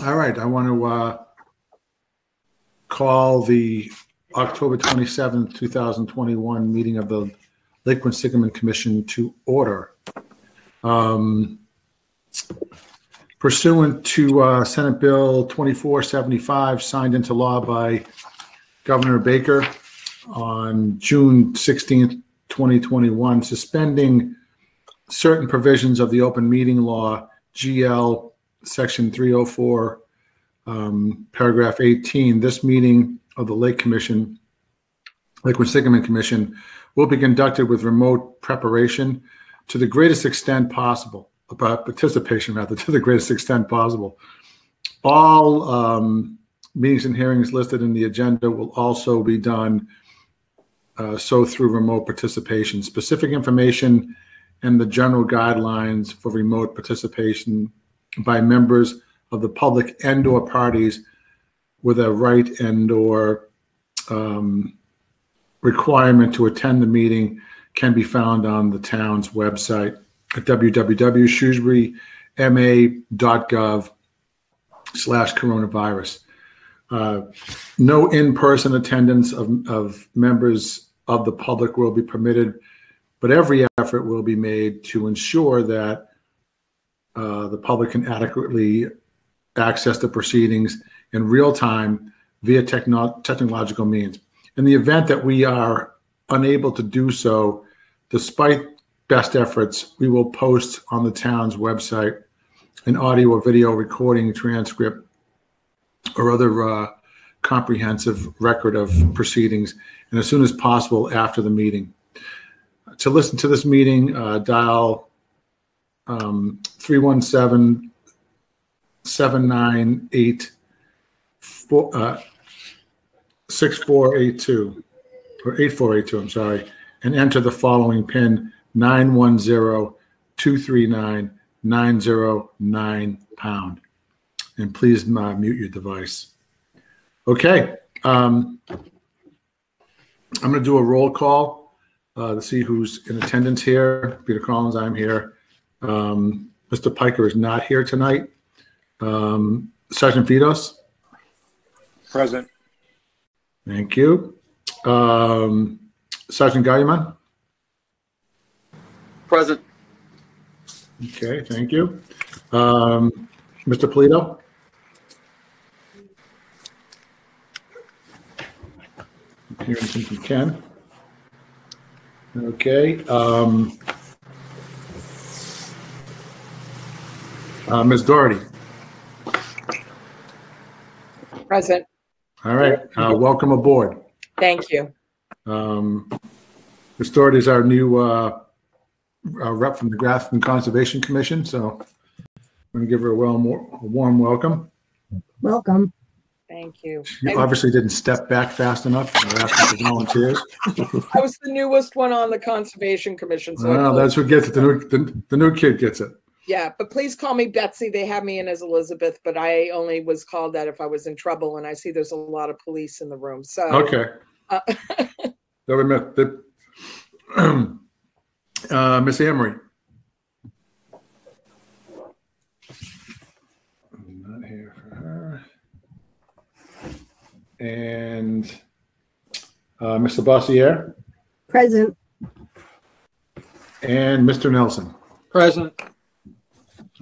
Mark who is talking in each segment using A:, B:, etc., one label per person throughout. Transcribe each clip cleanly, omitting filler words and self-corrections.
A: All right, I want to call the October 27th, 2021 meeting of the Lake Quinsigamond Commission to order. Pursuant to Senate Bill 2475, signed into law by Governor Baker on June 16th, 2021, suspending certain provisions of the open meeting law, GL Section 304, paragraph 18. This meeting of the Lake Quinsigamond Commission will be conducted with remote preparation to the greatest extent possible, participation rather, to the greatest extent possible. All meetings and hearings listed in the agenda will also be done so through remote participation. Specific information and the general guidelines for remote participation by members of the public and or parties with a right and or requirement to attend the meeting can be found on the town's website at www.shrewsburyma.gov/coronavirus. No in-person attendance of members of the public will be permitted, but every effort will be made to ensure that the public can adequately access the proceedings in real time via technological means. In the event that we are unable to do so, despite best efforts, we will post on the town's website an audio or video recording, transcript, or other comprehensive record of proceedings, and as soon as possible after the meeting. To listen to this meeting, dial 317-798-6482 or 8482, I'm sorry, and enter the following PIN 910-239-909#. And please mute your device. Okay. I'm going to do a roll call to see who's in attendance here. Peter Collins, I'm here. Mr. Piker is not here tonight. Sergeant Fidos?
B: Present.
A: Thank you. Sergeant Guyman?
C: Present.
A: Okay, thank you. Mr. Polito? Hearing from Ken. Okay. Ms. Doherty.
D: Present.
A: All right. Welcome aboard.
D: Thank you.
A: Ms. Doherty is our new rep from the Grafton Conservation Commission, so I'm going to give her a warm welcome.
E: Welcome.
D: Thank you.
A: She obviously didn't step back fast enough. We're asking for volunteers.
D: I was the newest one on the Conservation Commission. So
A: that's who gets it. The new kid gets it.
D: Yeah, but please call me Betsy. They have me in as Elizabeth, but I only was called that if I was in trouble, and I see there's a lot of police in the room. So
A: okay. Miss Amory. I'm not here for her. And Mr. Bossier.
E: Present.
A: And Mr. Nelson.
B: Present.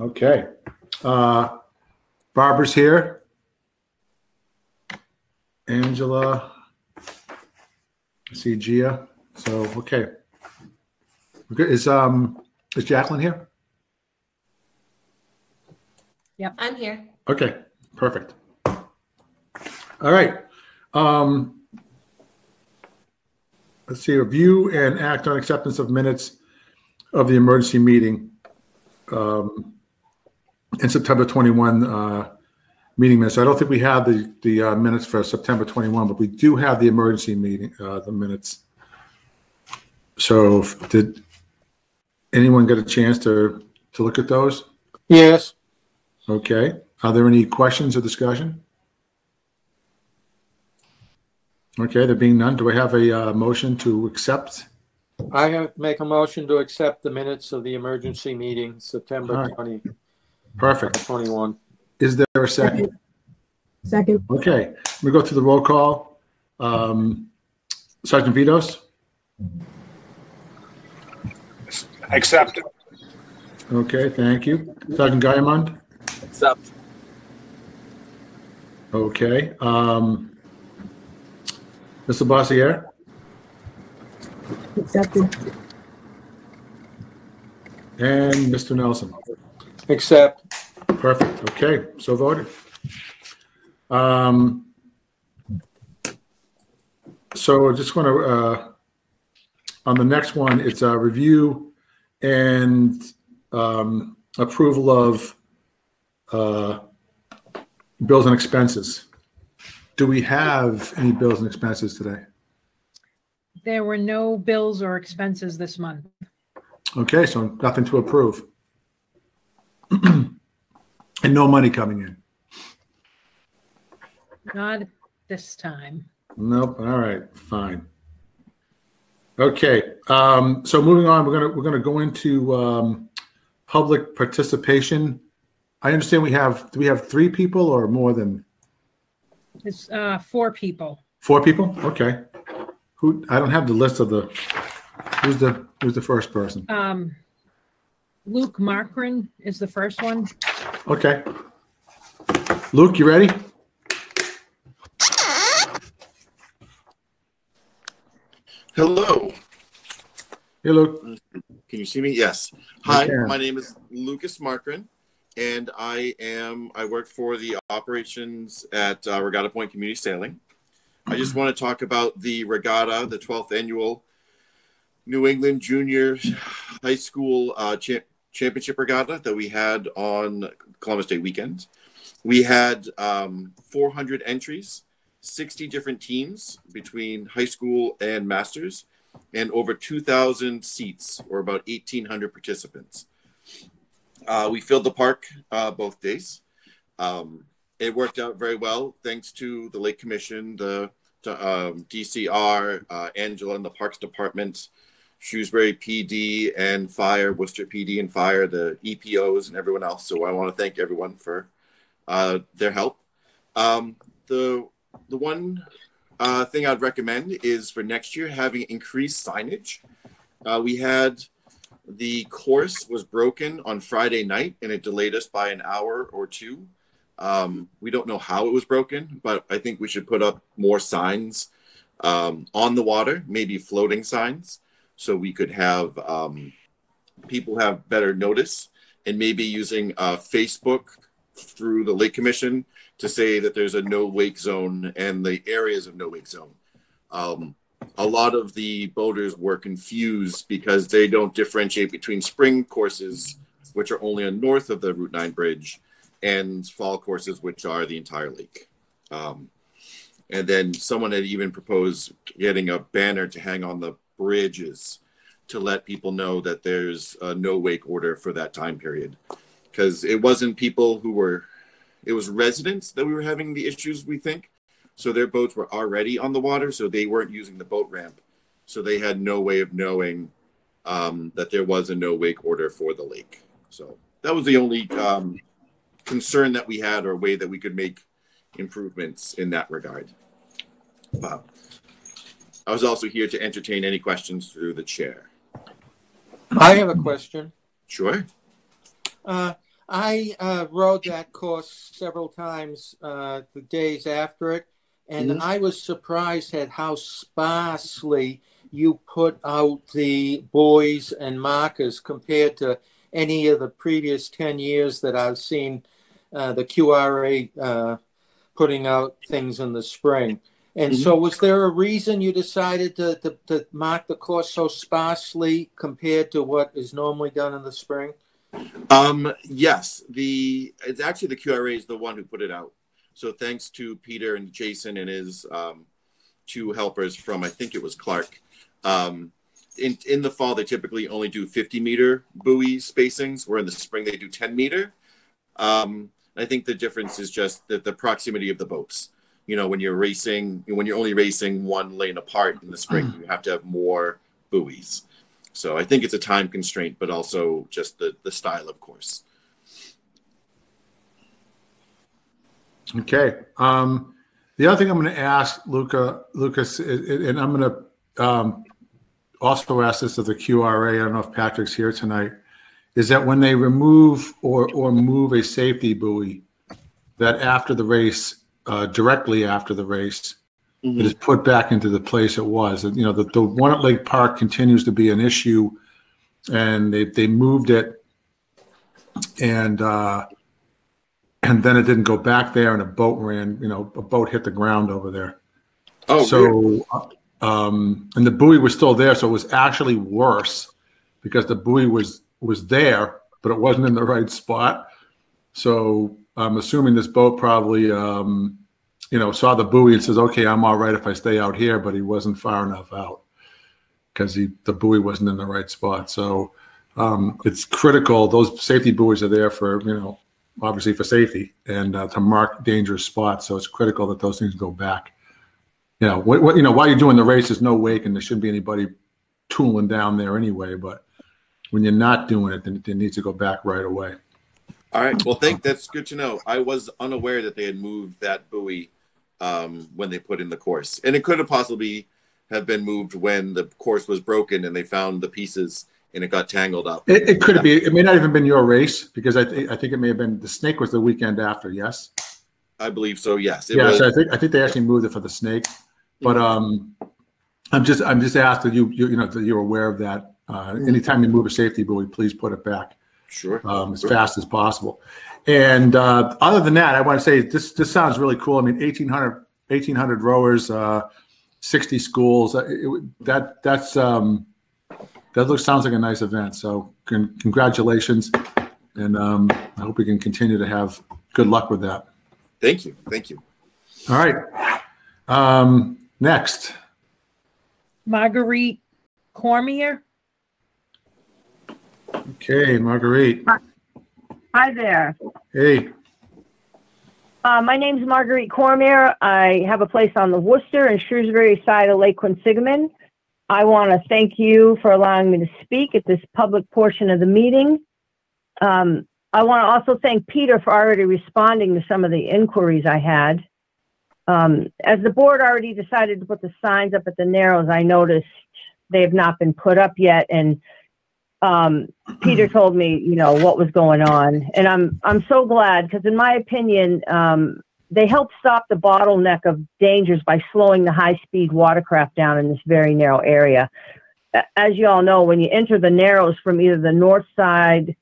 A: Okay. Barbara's here. Angela. I see Gia. So, okay. Is Jacqueline here?
F: Yep, I'm here.
A: Okay, perfect. All right. Let's see. Review and act on acceptance of minutes of the emergency meeting in September 21 meeting minutes. I don't think we have the minutes for September 21, but we do have the emergency meeting, the minutes. So did anyone get a chance to look at those?
B: Yes.
A: Okay. Are there any questions or discussion? Okay, there being none, do I have a motion to accept?
B: I make a motion to accept the minutes of the emergency meeting, September 20.
A: Perfect.
B: 21.
A: Is there a second?
E: Second.
A: Okay, we go through the roll call. Sergeant Vitos?
C: Accept.
A: Okay, thank you. Sergeant Diamond?
B: Accept.
A: Okay. Mr. Bossier?
E: Accepted.
A: And Mr. Nelson?
B: Accept.
A: Perfect. Okay, so voted. So I just want to, on the next one, it's a review and approval of bills and expenses. Do we have any bills and expenses today?
G: There were no bills or expenses this month.
A: Okay, so nothing to approve. And no money coming in.
G: Not this time.
A: Nope. All right. Fine. Okay. So moving on, we're gonna go into public participation. I understand do we have 3 people or more than?
G: It's 4 people.
A: 4 people? Okay. I don't have the list of who's the first person.
G: Luke Markren is the first one.
A: Okay. Luke, you ready?
H: Hello.
A: Hey, Luke.
H: Can you see me? Yes. Hi,
A: can.
H: my name is Lucas Markren, and I work for the operations at Regatta Point Community Sailing. I just want to talk about the regatta, the 12th annual New England Junior High School Championship Regatta that we had on Columbus Day weekend. We had 400 entries, 60 different teams between high school and masters, and over 2,000 seats, or about 1,800 participants. We filled the park both days. It worked out very well thanks to the Lake Commission, the DCR, Angela and the Parks Department, Shrewsbury PD and Fire, Worcester PD and Fire, the EPOs and everyone else. So I want to thank everyone for their help. The one thing I'd recommend is for next year having increased signage. We had the course was broken on Friday night and it delayed us by an hour or 2. We don't know how it was broken, but I think we should put up more signs on the water, maybe floating signs, so we could have people have better notice, and maybe using Facebook through the Lake Commission to say that there's a no wake zone and the areas of no wake zone. A lot of the boaters were confused because they don't differentiate between spring courses, which are only on north of the Route 9 bridge, and fall courses, which are the entire lake. And then someone had even proposed getting a banner to hang on the bridges to let people know that there's a no wake order for that time period. Because it wasn't people it was residents that we were having the issues, we think. So their boats were already on the water, so they weren't using the boat ramp. So they had no way of knowing that there was a no wake order for the lake. So that was the only concern that we had, or way that we could make improvements in that regard. I was also here to entertain any questions through the chair.
B: I have a question.
H: Sure.
B: I rode that course several times the days after it, and I was surprised at how sparsely you put out the buoys and markers compared to any of the previous 10 years that I've seen the QRA putting out things in the spring. And so was there a reason you decided to mark the course so sparsely compared to what is normally done in the spring?
H: Yes, it's actually the QRA is the one who put it out. So thanks to Peter and Jason and his 2 helpers from, I think it was Clark. In the fall, they typically only do 50-meter buoy spacings, where in the spring they do 10-meter. I think the difference is just the proximity of the boats. You know, when you're only racing 1 lane apart in the spring, you have to have more buoys. So I think it's a time constraint, but also just the style of course.
A: Okay. The other thing I'm going to ask Lucas, and I'm going to also ask this of the QRA. I don't know if Patrick's here tonight. Is that when they remove or move a safety buoy, that after the race, directly after the race, it is put back into the place it was. You know, the one at Lake Park continues to be an issue, and they moved it, and then it didn't go back there, and a boat hit the ground over there.
H: Oh,
A: so
H: really?
A: And the buoy was still there, so it was actually worse because the buoy was there, but it wasn't in the right spot. So I'm assuming this boat probably, saw the buoy and says, okay, I'm all right if I stay out here, but he wasn't far enough out because the buoy wasn't in the right spot. So it's critical. Those safety buoys are there for, obviously for safety and to mark dangerous spots. So it's critical that those things go back. While you're doing the race, there's no wake and there shouldn't be anybody tooling down there anyway. But when you're not doing it, then it needs to go back right away.
H: All right. Well, that's good to know. I was unaware that they had moved that buoy when they put in the course, and it could have possibly have been moved when the course was broken and they found the pieces and it got tangled up.
A: It could be. It may not even been your race because I think it may have been the snake was the weekend after. Yes,
H: I believe so. Yes.
A: So I think they actually moved it for the snake, but I'm just asked that that you're aware of that. Anytime you move a safety buoy, please put it back.
H: Sure.
A: As fast as possible. And other than that, I want to say this sounds really cool. I mean, 1,800 rowers, 60 schools. Sounds like a nice event. So congratulations, and I hope we can continue to have good luck with that.
H: Thank you. Thank you.
A: All right. Next,
G: Marguerite Cormier.
A: Okay, Marguerite.
E: Hi there.
A: Hey.
E: My name's Marguerite Cormier. I have a place on the Worcester and Shrewsbury side of Lake Quinsigamond. I want to thank you for allowing me to speak at this public portion of the meeting. I want to also thank Peter for already responding to some of the inquiries I had. As the board already decided to put the signs up at the Narrows, I noticed they have not been put up yet, and Peter told me, what was going on, and I'm so glad because, in my opinion, they helped stop the bottleneck of dangers by slowing the high-speed watercraft down in this very narrow area. As you all know, when you enter the Narrows from either the north side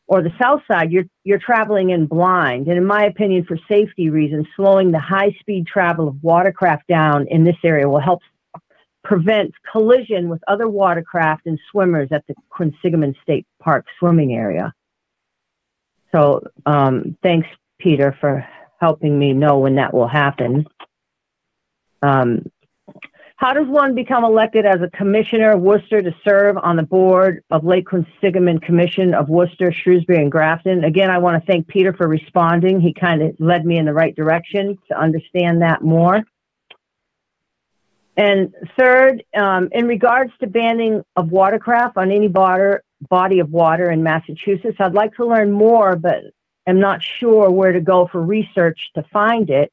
E: or the south side, you're traveling in blind, and in my opinion, for safety reasons, slowing the high-speed travel of watercraft down in this area will help prevent collision with other watercraft and swimmers at the Quinsigamond State Park swimming area. So thanks, Peter, for helping me know when that will happen. How does one become elected as a commissioner of Worcester to serve on the board of Lake Quinsigamond Commission of Worcester, Shrewsbury, and Grafton? Again, I want to thank Peter for responding. He kind of led me in the right direction to understand that more. And third, in regards to banning of watercraft on any body of water in Massachusetts, I'd like to learn more, but I'm not sure where to go for research to find it.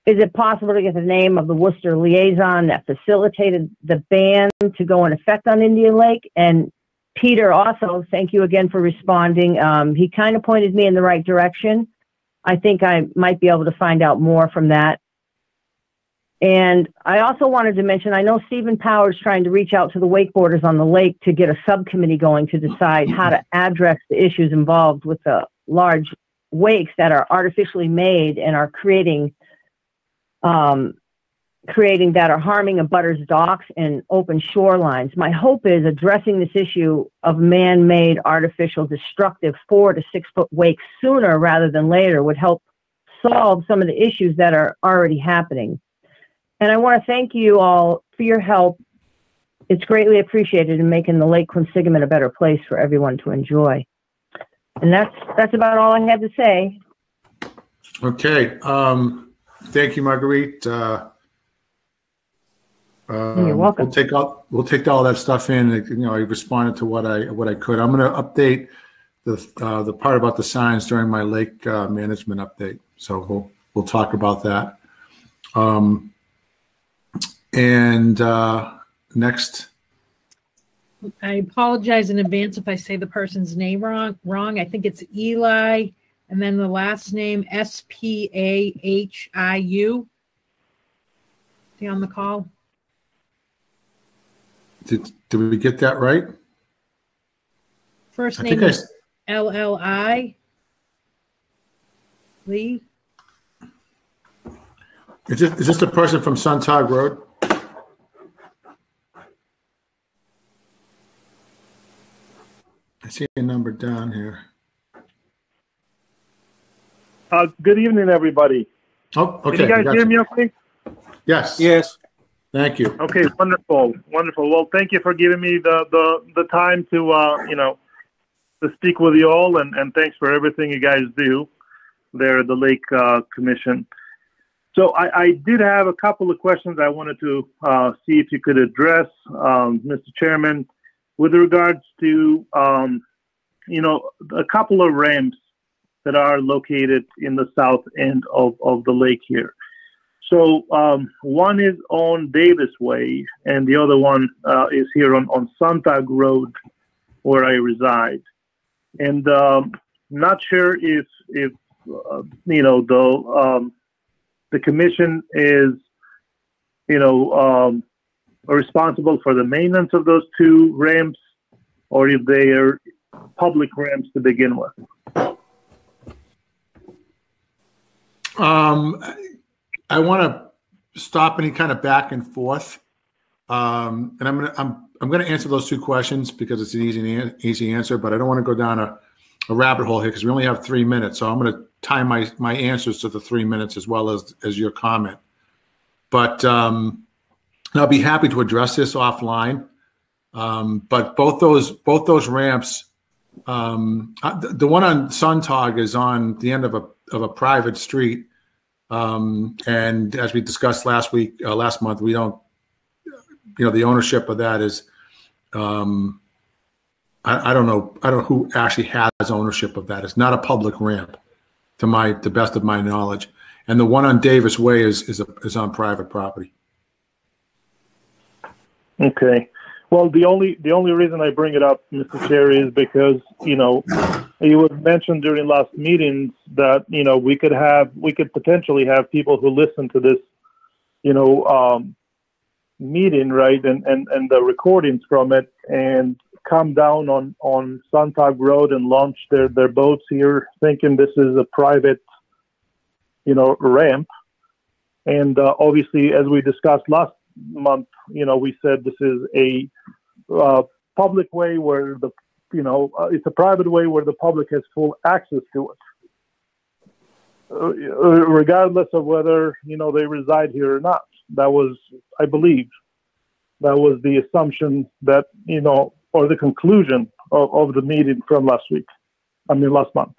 E: Is it possible to get the name of the Worcester liaison that facilitated the ban to go in effect on Indian Lake? And Peter, also, thank you again for responding. He kind of pointed me in the right direction. I think I might be able to find out more from that. And I also wanted to mention, I know Stephen Power's trying to reach out to the wakeboarders on the lake to get a subcommittee going to decide how to address the issues involved with the large wakes that are artificially made and are creating that are harming abutters' docks and open shorelines. My hope is addressing this issue of man-made, artificial, destructive 4 to 6 foot wakes sooner rather than later would help solve some of the issues that are already happening. And I want to thank you all for your help. It's greatly appreciated in making the Lake Quinsigamond a better place for everyone to enjoy. And that's about all I had to say.
A: Okay. Thank you, Marguerite.
E: You're welcome.
A: We'll take all that stuff in. I responded to what I could. I'm going to update the part about the signs during my lake management update. So we'll talk about that. Next.
G: I apologize in advance if I say the person's name wrong. I think it's Eli, and then the last name Spahiu. Is he on the call?
A: Did we get that right?
G: First name is LLI. Lee.
A: Is this the person from Suntag Road? I see a number down here.
I: Good evening, everybody.
A: Oh, okay.
I: Can you guys hear me okay?
A: Yes.
B: Yes.
A: Thank you.
I: Okay, wonderful. Well, thank you for giving me the time to to speak with you all, and thanks for everything you guys do there at the Lake Commission. So I did have a couple of questions I wanted to see if you could address, Mr. Chairman, with regards to a couple of ramps that are located in the south end of the lake here. So one is on Davis Way, and the other one is here on Sontag Road, where I reside. And not sure if the commission is responsible for the maintenance of those two ramps, or if they are public ramps to begin with.
A: I want to stop any kind of back and forth, and I'm going to answer those two questions because it's an easy answer. But I don't want to go down a rabbit hole here because we only have 3 minutes. So I'm going to time my answers to the 3 minutes as well as your comment. But I'll be happy to address this offline. But both those ramps, the one on Suntag is on the end of a private street. And as we discussed last month, we don't, the ownership of that is, I don't know who actually has ownership of that. It's not a public ramp, to the best of my knowledge. And the one on Davis Way is on private property.
I: Okay. Well, the only reason I bring it up, Mr. Chair, is because it was mentioned during last meetings that we could potentially have people who listen to this meeting, right, and the recordings from it, and come down on Sontag Road and launch their boats here, thinking this is a private ramp. And obviously, as we discussed last month, we said this is a public way where it's a private way where the public has full access to it, regardless of whether they reside here or not. That was, I believe, the assumption that or the conclusion of the meeting from last month.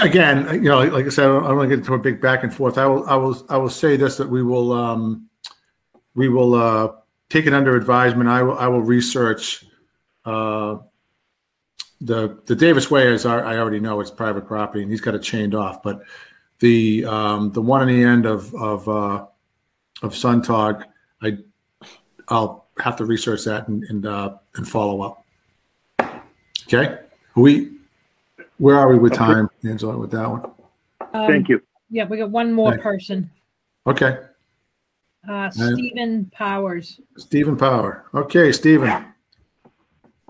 A: Again, like I said, I don't want to get into a big back and forth. I will say this, that we will take it under advisement. I will research the Davis Way, as I already know, it's private property, and he's got it chained off. But the one on the end of Suntag, I'll have to research that and follow up. Okay, where are we with time, Angela, with that one?
I: Thank you.
G: Yeah, we got one more person.
A: Okay.
G: Stephen Powers.
A: Stephen Power. Okay, Stephen.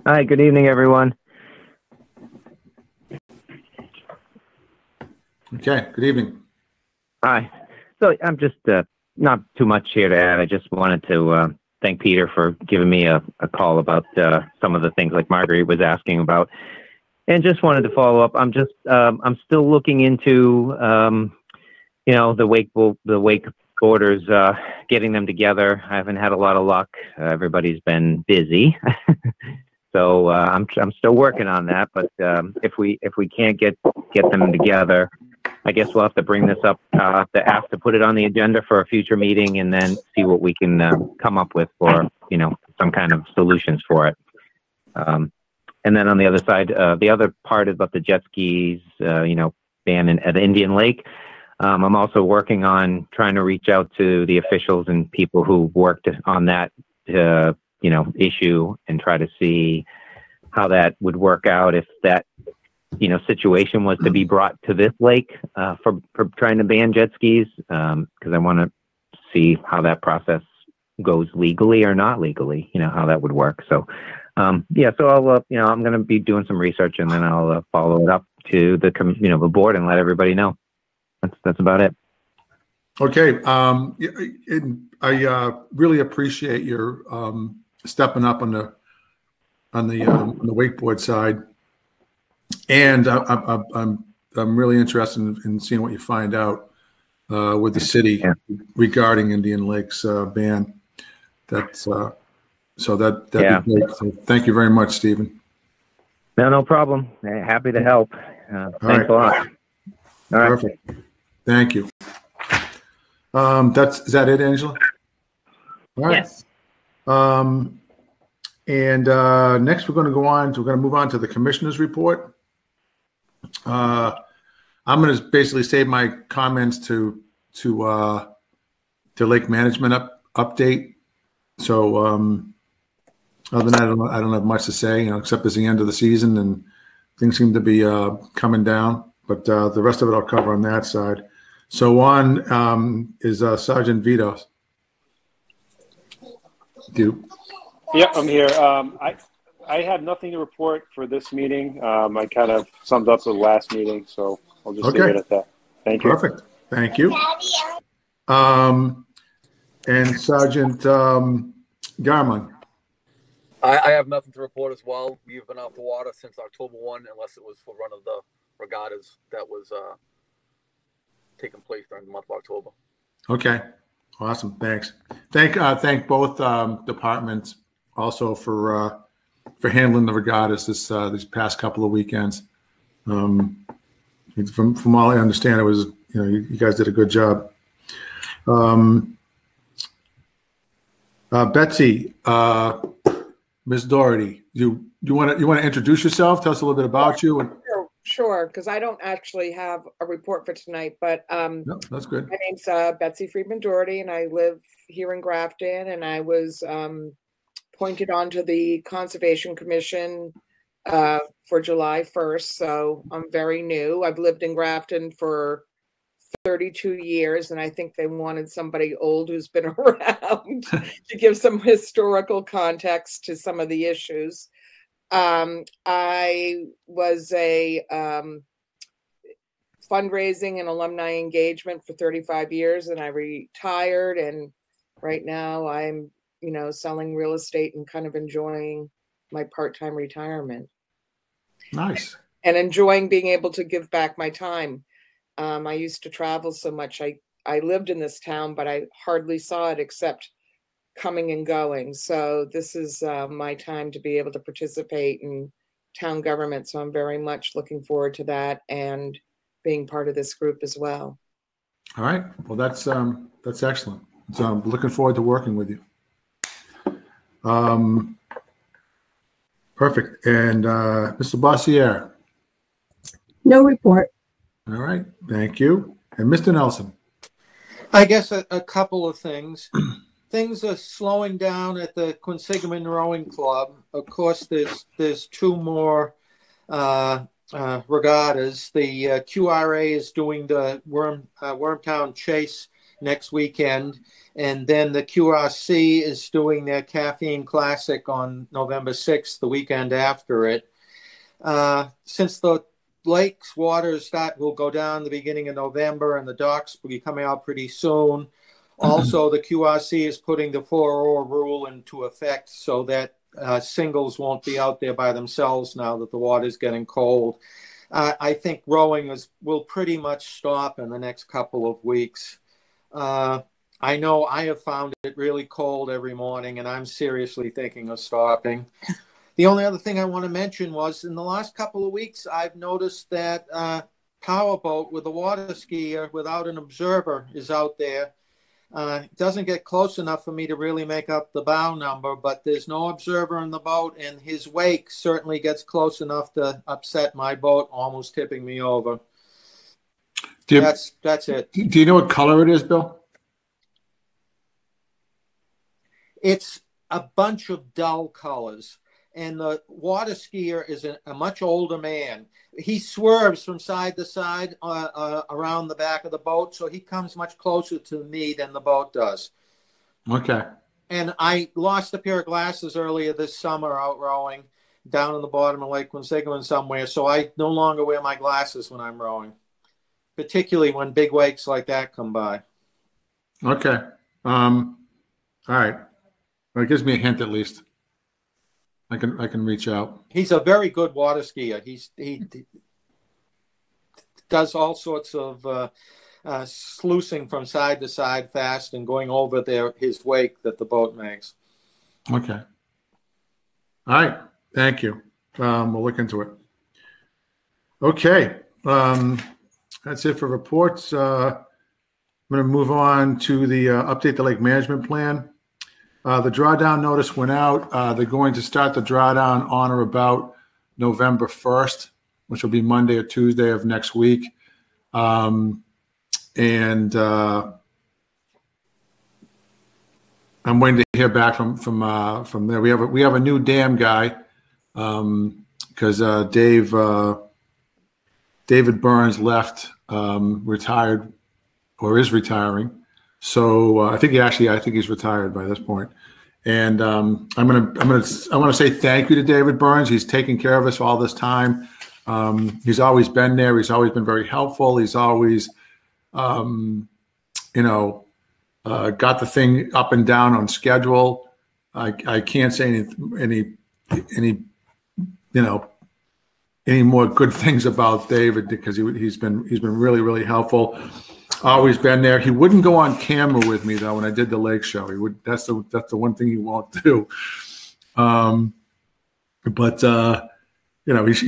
J: Hi, good evening, everyone.
A: Okay, good evening.
J: Hi. So I'm just not too much here to add. I just wanted to thank Peter for giving me a call about some of the things like Marguerite was asking about, and just wanted to follow up. I'm still looking into the wake boarders, getting them together. I haven't had a lot of luck. Everybody's been busy. So I'm still working on that, but if we can't get them together, I guess we'll have to bring this up, have to put it on the agenda for a future meeting, and then see what we can come up with for some kind of solutions for it. And then on the other side, the other part about the jet skis, ban at Indian Lake. I'm also working on trying to reach out to the officials and people who worked on that, issue and try to see how that would work out if that, situation was to be brought to this lake for trying to ban jet skis, because I want to see how that process goes legally or not legally, how that would work. So, so I'll, I'm going to be doing some research and then I'll follow it up to the board and let everybody know. That's about it.
A: Okay. I really appreciate your stepping up on the wakeboard side, and I'm really interested in seeing what you find out with the city regarding Indian Lakes ban. That'd be great. So thank you very much, Stephen.
J: No problem. Happy to help. Thanks a lot. All right.
A: Perfect. Thank you. Is that it, Angela? All right.
G: Yes.
A: And next we're going to move on to the commissioner's report. I'm going to basically save my comments to lake management update. So other than that, I don't have much to say, except it's the end of the season and things seem to be coming down. But the rest of it I'll cover on that side. So on is Sergeant Vitos.
C: Yeah, I'm here. I have nothing to report for this meeting. I kind of summed up the last meeting, so I'll just leave it at that. Thank you.
A: Perfect. Thank you. And Sergeant Garmon.
K: I have nothing to report as well. We've been off the water since October 1, unless it was for run of the regattas that was taking place during the month of October.
A: Okay. Awesome. Thanks. Thank both departments also for handling the regattas these past couple of weekends. From all I understand, it was you guys did a good job. Betsy, Ms. Doherty, you want to introduce yourself? Tell us a little bit about you. And
D: Sure, because I don't actually have a report for tonight, but
A: no, that's good.
D: my name's Betsy Friedman Doherty, and I live here in Grafton, and I was appointed onto the Conservation Commission for July 1st, so I'm very new. I've lived in Grafton for 32 years, and I think they wanted somebody old who's been around to give some historical context to some of the issues. I was a fundraising and alumni engagement for 35 years, and I retired, and right now I'm selling real estate and kind of enjoying my part-time retirement.
A: Nice.
D: And enjoying being able to give back my time. I used to travel so much. I lived in this town, but I hardly saw it except coming and going. So this is my time to be able to participate in town government. So I'm very much looking forward to that and being part of this group as well.
A: All right. Well, that's excellent. So I'm looking forward to working with you. Perfect. And Mr. Bossier.
E: No report.
A: All right. Thank you. And Mr. Nelson.
B: I guess a couple of things. Things are slowing down at the Quinsigamond Rowing Club. Of course, there's two more regattas. The QRA is doing the Wormtown Chase next weekend, and then the QRC is doing their Caffeine Classic on November 6th, the weekend after it. Since the lake's waters will go down the beginning of November, and the docks will be coming out pretty soon. Also, the QRC is putting the 4-oar rule into effect so that singles won't be out there by themselves now that the water's getting cold. I think rowing will pretty much stop in the next couple of weeks. I know I have found it really cold every morning, and I'm seriously thinking of stopping. The only other thing I want to mention was in the last couple of weeks, I've noticed that powerboat with a water skier without an observer is out there. It doesn't get close enough for me to really make up the bow number, but there's no observer in the boat, and his wake certainly gets close enough to upset my boat, almost tipping me over. That's it.
A: Do you know what color it is, Bill?
B: It's a bunch of dull colors. And the water skier is a much older man. He swerves from side to side around the back of the boat, so he comes much closer to me than the boat does.
A: Okay.
B: And I lost a pair of glasses earlier this summer out rowing down in the bottom of Lake Quinsigamond somewhere, so I no longer wear my glasses when I'm rowing, particularly when big wakes like that come by.
A: Okay. All right. Well, it gives me a hint at least. I can reach out.
B: He's a very good water skier. He does all sorts of sluicing from side to side fast and going over his wake that the boat makes.
A: Okay. All right. Thank you. We'll look into it. Okay. That's it for reports. I'm going to move on to the update the lake management plan. The drawdown notice went out. They're going to start the drawdown on or about November 1st, which will be Monday or Tuesday of next week. And I'm waiting to hear back from there. We have a new dam guy because David Burns left, retired or is retiring. So I think he's retired by this point. And I want to say thank you to David Burns. He's taken care of us all this time. He's always been there. He's always been very helpful. He's always, got the thing up and down on schedule. I can't say any more good things about David because he's been really, really helpful. Always been there. He wouldn't go on camera with me though when I did the lake show. He would. That's the one thing he won't do. He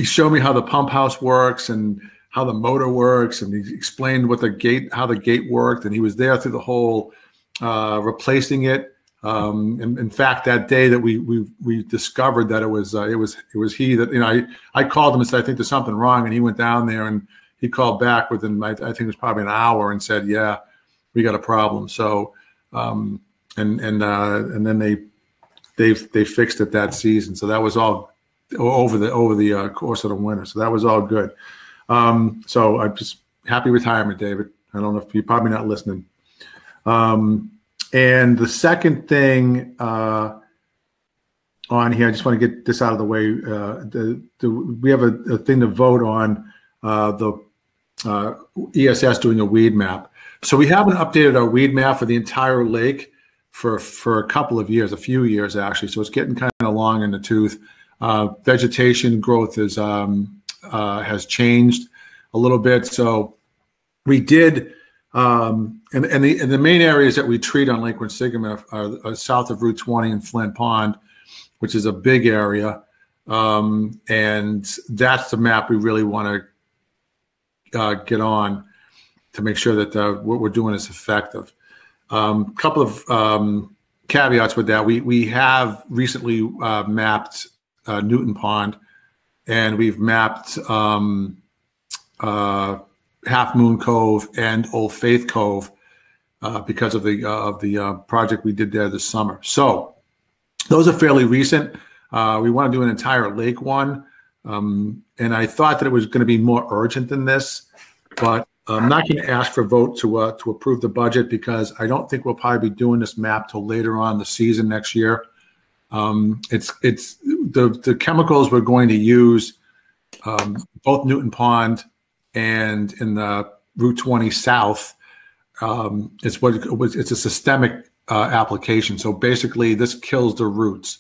A: showed me how the pump house works and how the motor works, and he explained how the gate worked, and he was there through the whole replacing it. In fact, that day that we discovered that it was he that I called him and said I think there's something wrong, and he went down there and he called back within I think it was probably an hour and said, yeah, we got a problem. So and then they fixed it that season. So that was all over the course of the winter. So that was all good. So I'm just happy retirement, David. I don't know if you're probably not listening. And the second thing on here, I just want to get this out of the way. We have a thing to vote on the ESS doing a weed map. So we haven't updated our weed map for the entire lake for a couple of years, a few years actually. So it's getting kind of long in the tooth. Vegetation growth has changed a little bit. So we did, and the main areas that we treat on Lake Quinsigamond are south of Route 20 and Flint Pond, which is a big area. And that's the map we really want to get on to make sure that what we're doing is effective. Couple of caveats with that. We have recently mapped Newton Pond, and we've mapped Half Moon Cove and Old Faith Cove because of the project we did there this summer. So those are fairly recent. We want to do an entire lake one, and I thought that it was going to be more urgent than this, but I'm not going to ask for a vote to approve the budget because I don't think we'll probably be doing this map till later on in the season next year. It's the chemicals we're going to use, both Newton Pond and in the Route 20 South. It's a systemic application. So basically, this kills the roots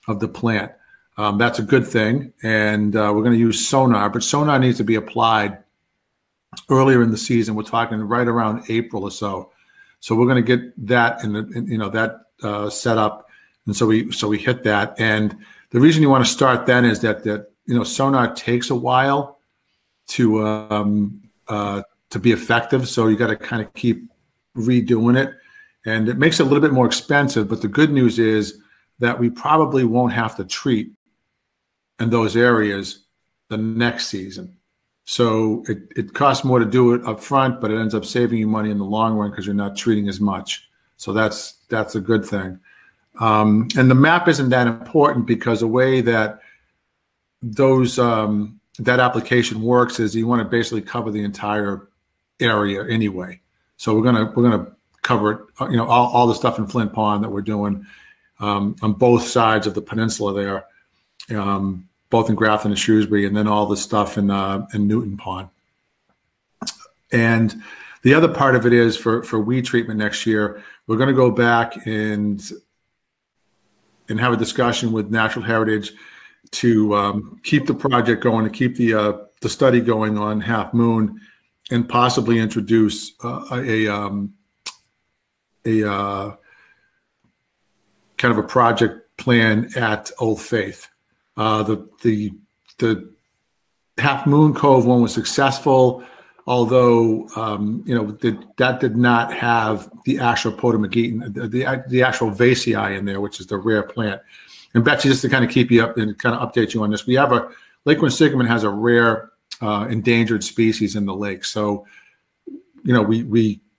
A: of the plant. That's a good thing, and we're going to use sonar, but sonar needs to be applied earlier in the season. We're talking right around April or so. So we're going to get that set up, and so we hit that. And the reason you want to start then is that sonar takes a while to be effective. So you got to kind of keep redoing it, and it makes it a little bit more expensive. But the good news is that we probably won't have to treat in those areas the next season. So it costs more to do it up front, but it ends up saving you money in the long run because you're not treating as much. So that's a good thing. And the map isn't that important because the way that that application works is you want to basically cover the entire area anyway. So we're gonna cover it, all the stuff in Flint Pond that we're doing on both sides of the peninsula there, both in Grafton and Shrewsbury, and then all the stuff in Newton Pond. And the other part of it is for weed treatment next year, we're going to go back and have a discussion with Natural Heritage to keep the project going, to keep the study going on Half Moon, and possibly introduce a kind of a project plan at Old Faith. The Half Moon Cove one was successful, although that did not have the actual potamogeton, the actual vacei in there, which is the rare plant. And Betsy, just to kind of keep you up and kind of update you on this, we have Lake Quinsigamond has a rare endangered species in the lake. So,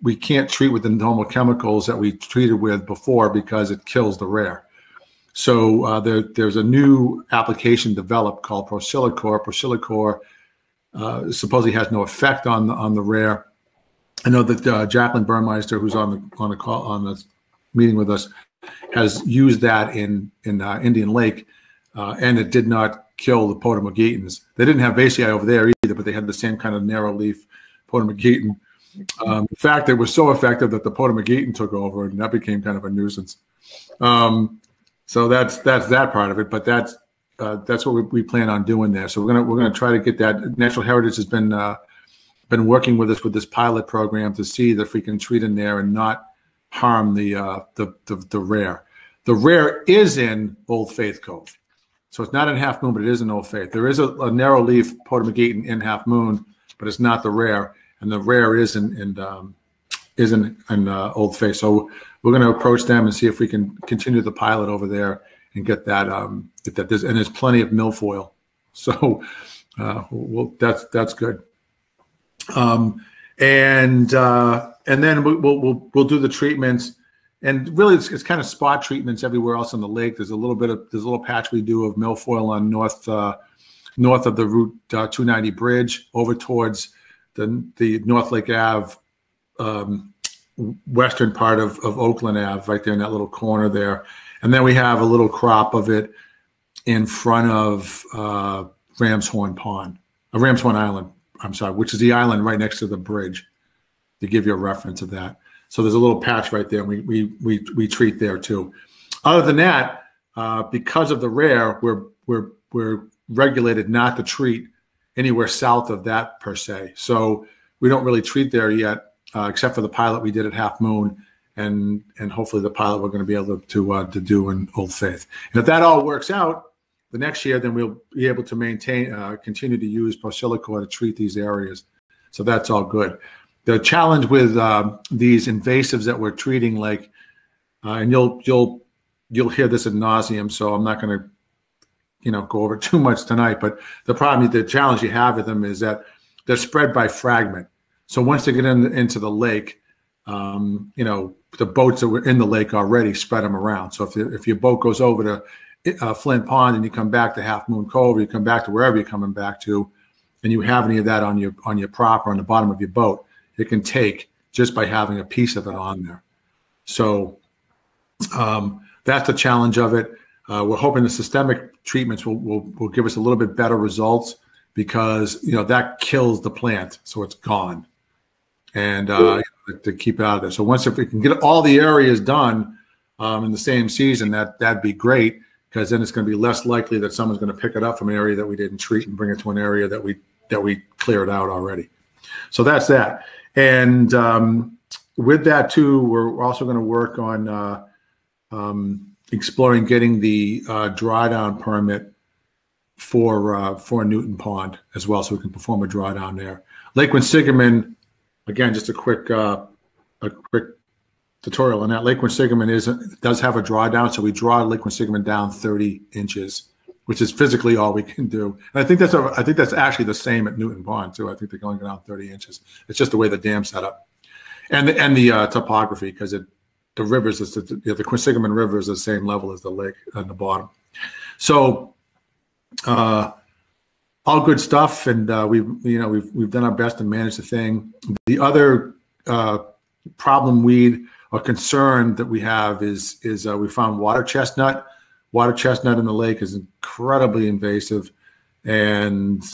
A: we can't treat with the normal chemicals that we treated with before because it kills the rare. So there's a new application developed called Prosilicor. Prosilicor supposedly has no effect on the rare. I know that Jacqueline Burmeister, who's on the call on the meeting with us, has used that in Indian Lake, and it did not kill the potamogetons. They didn't have vacei over there either, but they had the same kind of narrow leaf potamogeton. In fact, it was so effective that the potamogeton took over, and that became kind of a nuisance. So that's that part of it, but that's what we plan on doing there. So we're gonna try to get that. Natural Heritage has been working with us with this pilot program to see if we can treat in there and not harm the rare. The rare is in Old Faith Cove, so it's not in Half Moon, but it is in Old Faith. There is a narrow leaf potamogeton in Half Moon, but it's not the rare, and the rare is in Old Faith. So we're going to approach them and see if we can continue the pilot over there and get that. And there's plenty of milfoil, so that's good. And then we'll do the treatments, and really it's kind of spot treatments everywhere else on the lake. There's a little patch we do of milfoil on north of the Route 290 bridge over towards the North Lake Ave, western part of Oakland Ave, right there in that little corner there. And then we have a little crop of it in front of Ramshorn Island, I'm sorry, which is the island right next to the bridge, to give you a reference of that. So there's a little patch right there, and we treat there too. Other than that, because of the rare, we're regulated not to treat anywhere south of that per se. So we don't really treat there yet, except for the pilot we did at Half Moon, and hopefully the pilot we're going to be able to do in Old Faith. And if that all works out, the next year, then we'll be able to continue to use Prosilicor to treat these areas. So that's all good. The challenge with these invasives that we're treating, like, and you'll hear this ad nauseum, so I'm not going to go over too much tonight. But the challenge you have with them is that they're spread by fragment. So once they get into the lake, the boats that were in the lake already spread them around. So if your boat goes over to Flint Pond and you come back to Half Moon Cove, or you come back to wherever you're coming back to, and you have any of that on your prop or on the bottom of your boat, it can take just by having a piece of it on there. So that's the challenge of it. We're hoping the systemic treatments will give us a little bit better results, because that kills the plant, so it's gone, and to keep it out of there. So if we can get all the areas done in the same season, that'd be great, because then it's going to be less likely that someone's going to pick it up from an area that we didn't treat and bring it to an area that we cleared out already. So that's that. And with that too, we're also going to work on exploring getting the drawdown permit for Newton Pond as well, so we can perform a drawdown there. Lake Quinsigamond, again, just a quick tutorial on that. Lake Quinsigamond does have a drawdown, so we draw Lake Quinsigamond down 30 inches, which is physically all we can do. And I think that's actually the same at Newton Pond too. I think they can only go down 30 inches. It's just the way the dam's set up, and the topography, because the rivers, the Quinsigamond River is the same level as the lake on the bottom. So all good stuff, and we've done our best to manage the thing. The other problem weed or concern that we have is we found water chestnut. Water chestnut in the lake is incredibly invasive, and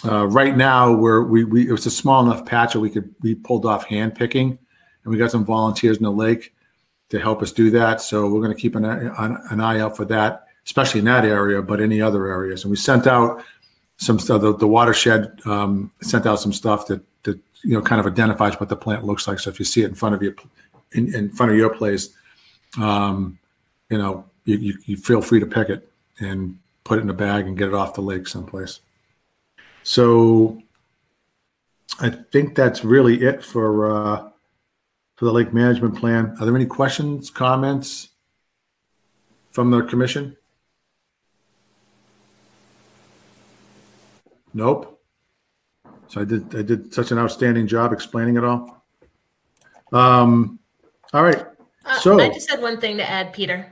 A: right now it was a small enough patch that we pulled off hand picking, and we got some volunteers in the lake to help us do that. So we're going to keep an eye out for that, especially in that area, but any other areas. And we sent out some stuff. The watershed sent out some stuff that kind of identifies what the plant looks like. So if you see it in front of you, in front of your place, you feel free to pick it and put it in a bag and get it off the lake someplace. So I think that's really it for the lake management plan. Are there any questions, comments from the commission? Nope. So I did such an outstanding job explaining it all. All right. So
F: I just had one thing to add, Peter.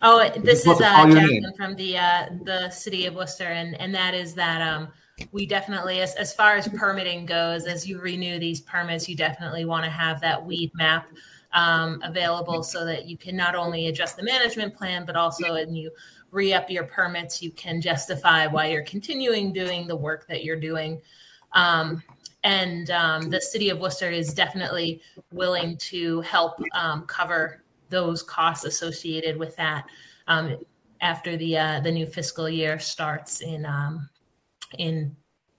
A: Oh,
F: this is Jacqueline from the city of Worcester, and that is that we definitely, as far as permitting goes, as you renew these permits, you definitely want to have that weed map available so that you can not only adjust the management plan, but also when you re-up your permits, you can justify why you're continuing doing the work that you're doing. The city of Worcester is definitely willing to help cover those costs associated with that after the new fiscal year starts in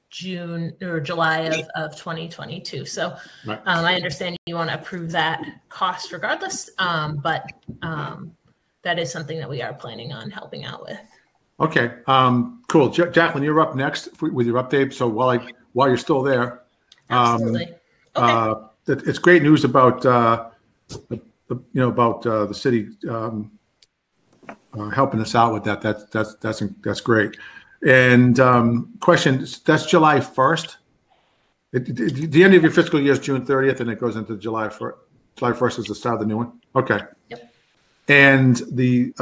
F: June or July of 2022. So right. I understand you want to approve that cost regardless, but that is something that we are planning on helping out with.
A: Okay, cool. Jacqueline, you're up next with your update. So while you're still there,
F: absolutely. Okay.
A: It's great news about the city helping us out with that. That's great. And question, that's July 1st. The end of your fiscal year is June 30th, and it goes into July 1st. July 1st is the start of the new one. Okay.
F: Yep.
A: And the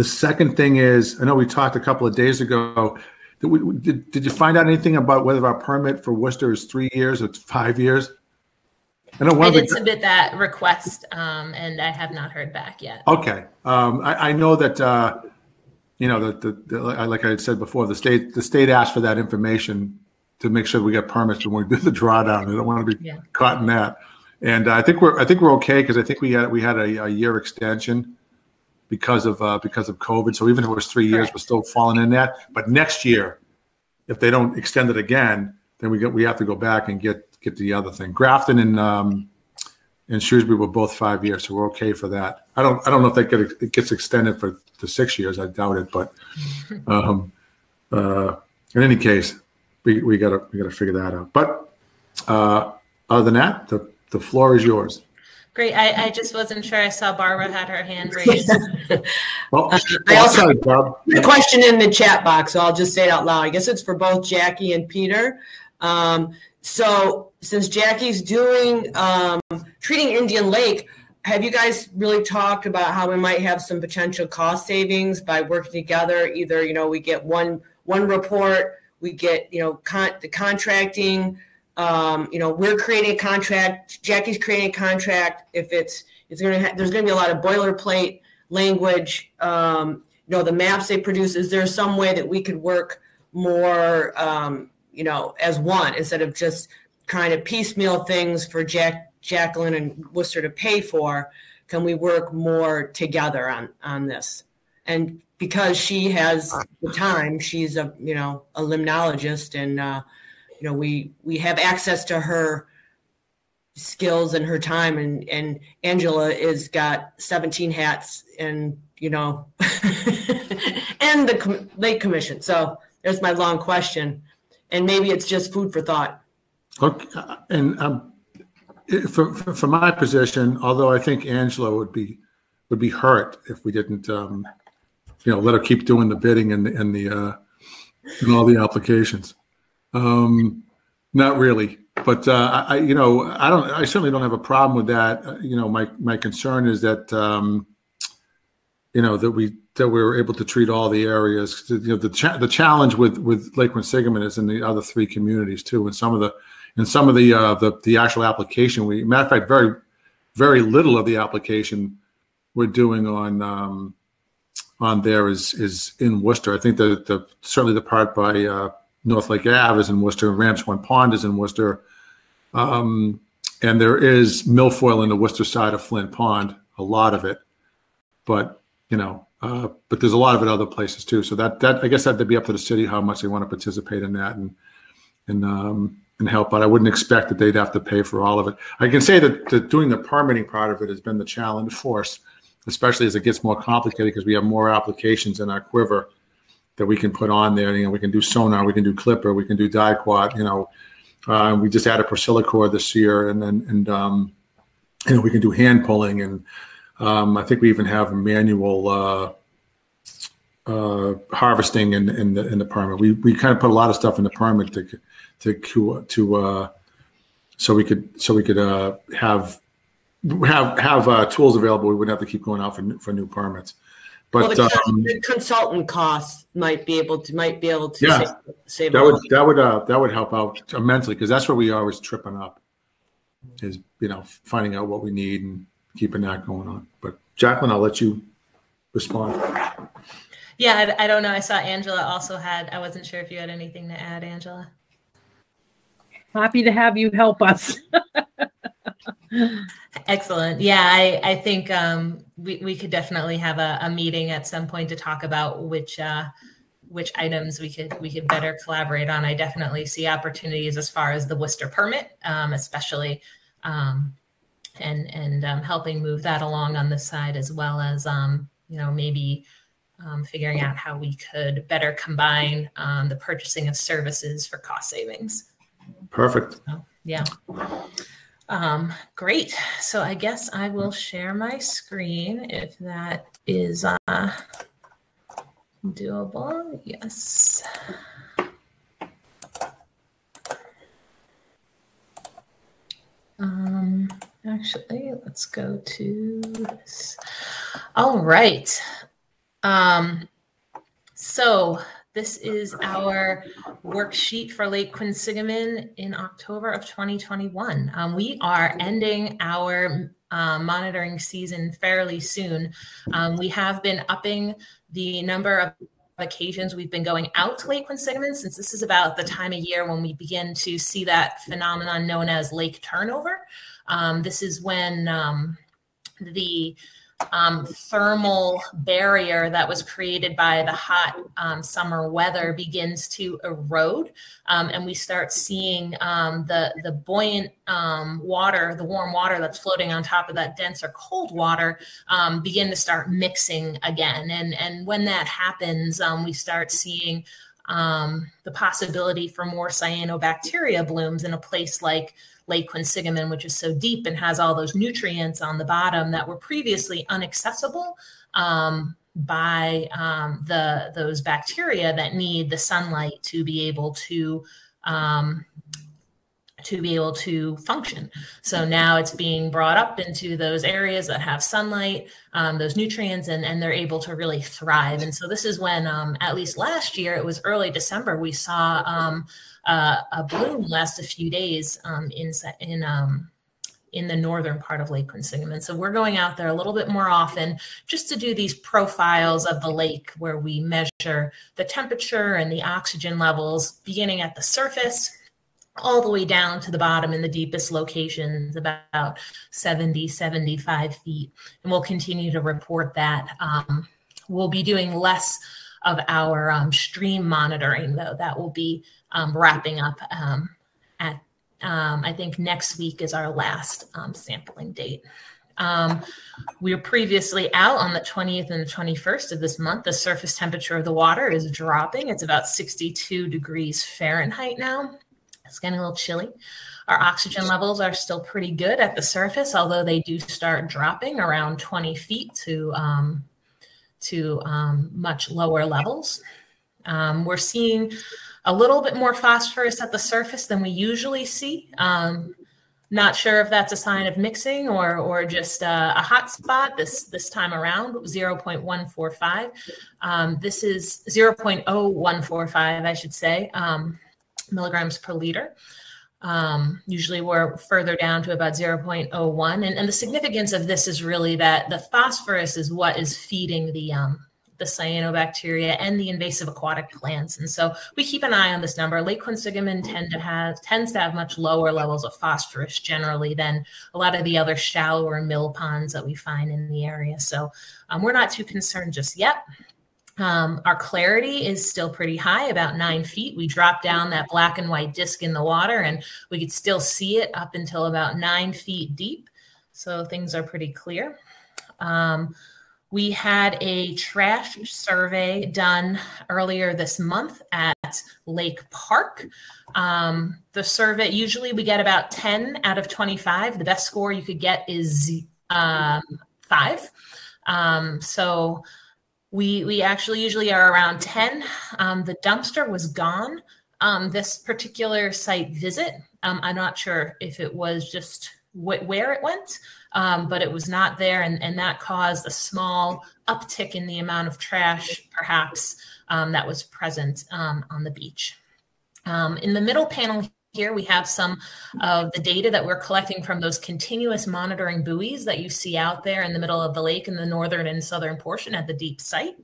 A: second thing is, I know we talked a couple of days ago. Did you find out anything about whether our permit for Worcester is 3 years or 5 years?
F: I did submit that request, and I have not heard back yet.
A: Okay. I know that like I had said before, the state asked for that information to make sure we get permits when we do the drawdown. They don't want to be caught in that. And I think we're okay, because I think we had a year extension because of COVID. So even if it was 3 years, we're still falling in that. But next year, if they don't extend it again, then we have to go back and get the other thing. Grafton and Shrewsbury were both 5 years, so we're okay for that. I don't know if it gets extended to 6 years. I doubt it, but in any case, we gotta figure that out. But other than that, the floor is yours.
F: Great. I just wasn't sure. I saw Barbara had her hand raised.
A: Well,
L: I also have a question in the chat box, so I'll just say it out loud. I guess it's for both Jackie and Peter. So since Jackie's doing treating Indian Lake, have you guys really talked about how we might have some potential cost savings by working together? Either, we get one report, we get, the contracting, we're creating a contract, Jackie's creating a contract. If there's going to be a lot of boilerplate language, the maps they produce, is there some way that we could work more, as one, instead of just kind of piecemeal things for Jacqueline and Worcester to pay for? Can we work more together on this? And because she has the time, she's a limnologist, and we have access to her skills and her time, and Angela is got 17 hats and and the Lake Commission. So there's my long question, and maybe it's just food for thought.
A: Okay, and from my position, although I think Angela would be hurt if we didn't let her keep doing the bidding and all the applications. Not really, but I certainly don't have a problem with that. My concern is that that we're able to treat all the areas. The challenge with Lake Quinsigamond is in the other three communities too, and some of the actual application. Matter of fact, very very little of the application we're doing on there is in Worcester. I think that certainly the part by North Lake Ave is in Worcester, Ramps One Pond is in Worcester, and there is milfoil in the Worcester side of Flint Pond, a lot of it, but there's a lot of it other places too. So that I guess that'd be up to the city how much they want to participate in that and help. But I wouldn't expect that they'd have to pay for all of it. I can say that doing the permitting part of it has been the challenge for us, especially as it gets more complicated because we have more applications in our quiver that we can put on there. We can do sonar, we can do clipper, we can do diquat. We just added Priscilla this year, and we can do hand pulling, and I think we even have manual harvesting in the permit. We kind of put a lot of stuff in the permit so we could have tools available. We wouldn't have to keep going out for new permits. But
L: the consultant costs might be able to
A: yeah,
L: save
A: that would help out immensely, because that's where we are always tripping up, is finding out what we need and keeping that going on. But Jacqueline, I'll let you respond.
F: Yeah, I don't know. I saw Angela also had. I wasn't sure if you had anything to add, Angela.
G: Happy to have you help us.
F: Excellent. Yeah, I think we could definitely have a meeting at some point to talk about which items we could better collaborate on. I definitely see opportunities as far as the Worcester permit, especially, and helping move that along on this side, as well as maybe figuring out how we could better combine the purchasing of services for cost savings.
A: Perfect.
F: So, yeah. Great. So I guess I will share my screen if that is doable. Yes. Actually, let's go to this. All right. So this is our worksheet for Lake Quinsigamond in October of 2021. We are ending our monitoring season fairly soon. We have been upping the number of occasions we've been going out to Lake Quinsigamond, since this is about the time of year when we begin to see that phenomenon known as lake turnover. This is when the thermal barrier that was created by the hot summer weather begins to erode, and we start seeing the buoyant water, the warm water that's floating on top of that denser cold water begin to start mixing again. And when that happens, we start seeing the possibility for more cyanobacteria blooms in a place like Lake Quinsigamond, which is so deep and has all those nutrients on the bottom that were previously inaccessible by those bacteria that need the sunlight to be able to function. So now it's being brought up into those areas that have sunlight, those nutrients, and they're able to really thrive. And so this is when, at least last year, it was early December, we saw a bloom last a few days in the northern part of Lake Quinsigamond. So we're going out there a little bit more often just to do these profiles of the lake, where we measure the temperature and the oxygen levels beginning at the surface all the way down to the bottom in the deepest locations, about 70, 75 feet. And we'll continue to report that. We'll be doing less of our stream monitoring, though. That will be wrapping up at, I think next week is our last sampling date. We were previously out on the 20th and the 21st of this month. The surface temperature of the water is dropping. It's about 62 degrees Fahrenheit now. It's getting a little chilly. Our oxygen levels are still pretty good at the surface, although they do start dropping around 20 feet to to much lower levels. We're seeing a little bit more phosphorus at the surface than we usually see. Not sure if that's a sign of mixing or just a hot spot this time around, 0.145. This is 0.0145, I should say, milligrams per liter. Usually we're further down to about 0.01. And the significance of this is really that the phosphorus is what is feeding the cyanobacteria and the invasive aquatic plants. And so we keep an eye on this number. Lake Quinsigamond tends to have much lower levels of phosphorus generally than a lot of the other shallower mill ponds that we find in the area. So we're not too concerned just yet. Our clarity is still pretty high, about 9 feet. We drop down that black and white disc in the water and we could still see it up until about 9 feet deep. So things are pretty clear. We had a trash survey done earlier this month at Lake Park. The survey, usually we get about 10 out of 25. The best score you could get is 5. So we actually usually are around 10. The dumpster was gone. This particular site visit, I'm not sure if it was just where it went, but it was not there. And that caused a small uptick in the amount of trash, perhaps, that was present on the beach. In the middle panel here, we have some of the data that we're collecting from those continuous monitoring buoys that you see out there in the middle of the lake in the northern and southern portion at the deep site.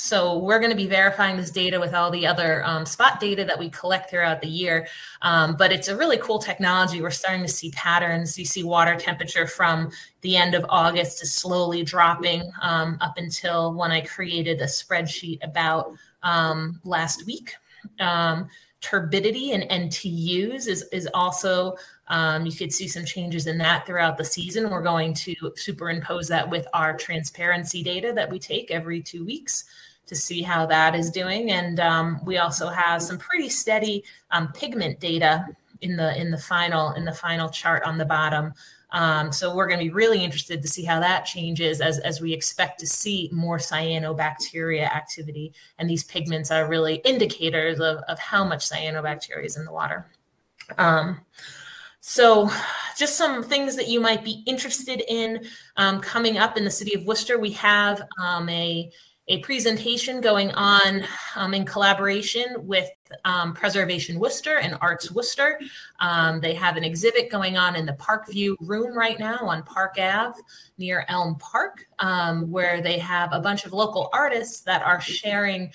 F: So we're going to be verifying this data with all the other spot data that we collect throughout the year. But it's a really cool technology. We're starting to see patterns. You see water temperature from the end of August is slowly dropping up until when I created a spreadsheet about last week. Turbidity and NTUs is also, you could see some changes in that throughout the season. We're going to superimpose that with our transparency data that we take every 2 weeks to see how that is doing. And we also have some pretty steady pigment data in the final chart on the bottom. So we're going to be really interested to see how that changes as we expect to see more cyanobacteria activity. And these pigments are really indicators of how much cyanobacteria is in the water. So just some things that you might be interested in coming up in the city of Worcester. We have a presentation going on in collaboration with Preservation Worcester and Arts Worcester. They have an exhibit going on in the Parkview room right now on Park Ave near Elm Park, where they have a bunch of local artists that are sharing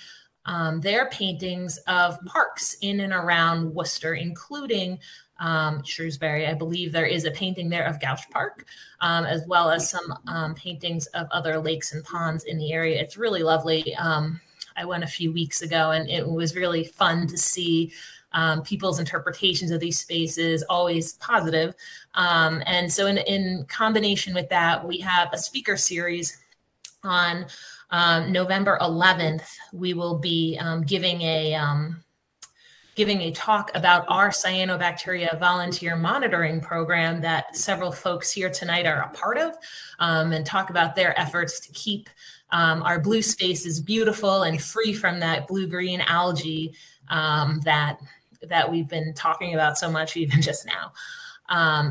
F: their paintings of parks in and around Worcester, including Shrewsbury. I believe there is a painting there of Gouch Park, as well as some paintings of other lakes and ponds in the area. It's really lovely. I went a few weeks ago and it was really fun to see people's interpretations of these spaces, always positive. And so in combination with that, we have a speaker series on November 11th. We will be giving a talk about our cyanobacteria volunteer monitoring program that several folks here tonight are a part of, and talk about their efforts to keep our blue spaces beautiful and free from that blue-green algae that we've been talking about so much even just now.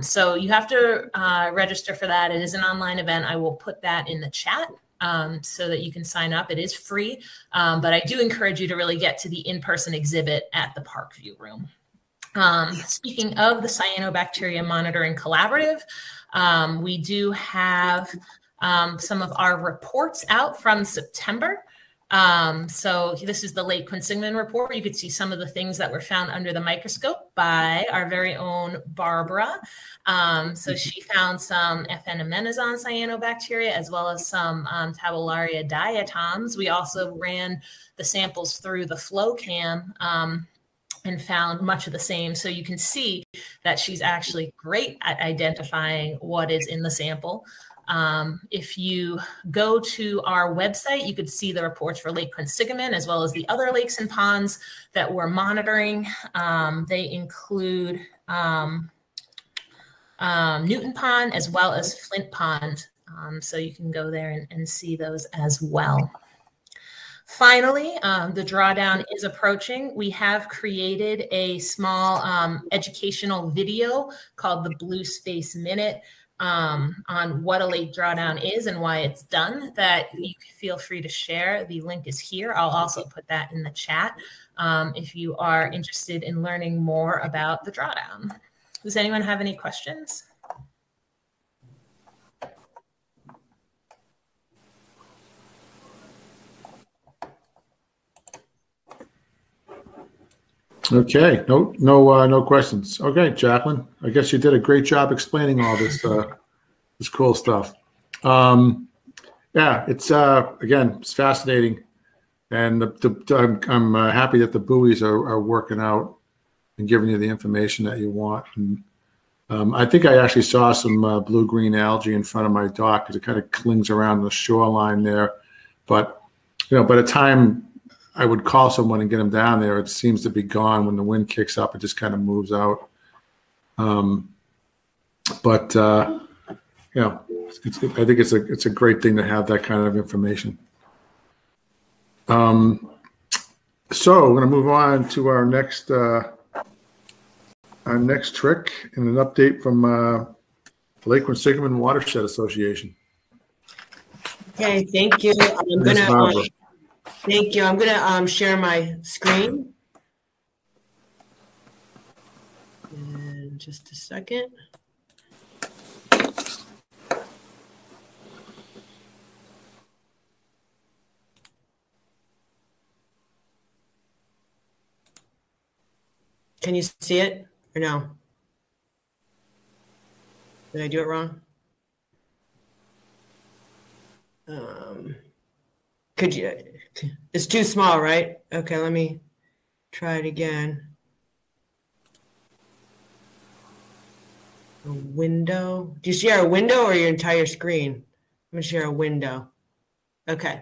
F: So you have to register for that. It is an online event. I will put that in the chat. So that you can sign up. It is free, but I do encourage you to really get to the in-person exhibit at the Parkview room. Speaking of the Cyanobacteria Monitoring Collaborative, we do have some of our reports out from September. So this is the Lake Quinsigamond report. You could see some of the things that were found under the microscope by our very own Barbara. So she found some Ephenomenzon cyanobacteria, as well as some Tabularia diatoms. We also ran the samples through the flow cam and found much of the same. So you can see that she's actually great at identifying what is in the sample. If you go to our website, you could see the reports for Lake Quinsigamond as well as the other lakes and ponds that we're monitoring. They include Newton Pond as well as Flint Pond So you can go there and see those as well. Finally, the drawdown is approaching. We have created a small educational video called the Blue Space Minute on what a late drawdown is and why it's done, that you feel free to share. The link is here. I'll also put that in the chat if you are interested in learning more about the drawdown. Does anyone have any questions?
A: Okay, no questions. Okay, Jacqueline, I guess you did a great job explaining all this this cool stuff. Yeah, it's again, it's fascinating, and I'm happy that the buoys are working out and giving you the information that you want. And I think I actually saw some blue-green algae in front of my dock because it kind of clings around the shoreline there. But by the time I would call someone and get them down there, it seems to be gone. When the wind kicks up, it just kind of moves out. I think it's a great thing to have that kind of information. So we're going to move on to our next trick and an update from the Lake Quinsigamond Watershed Association.
L: Okay, thank you. Thank you. I'm going to share my screen. In just a second. Can you see it or no? Did I do it wrong? Could you? It's too small, right? Okay, let me try it again. A window. Do you share a window or your entire screen? I'm going to share a window. Okay.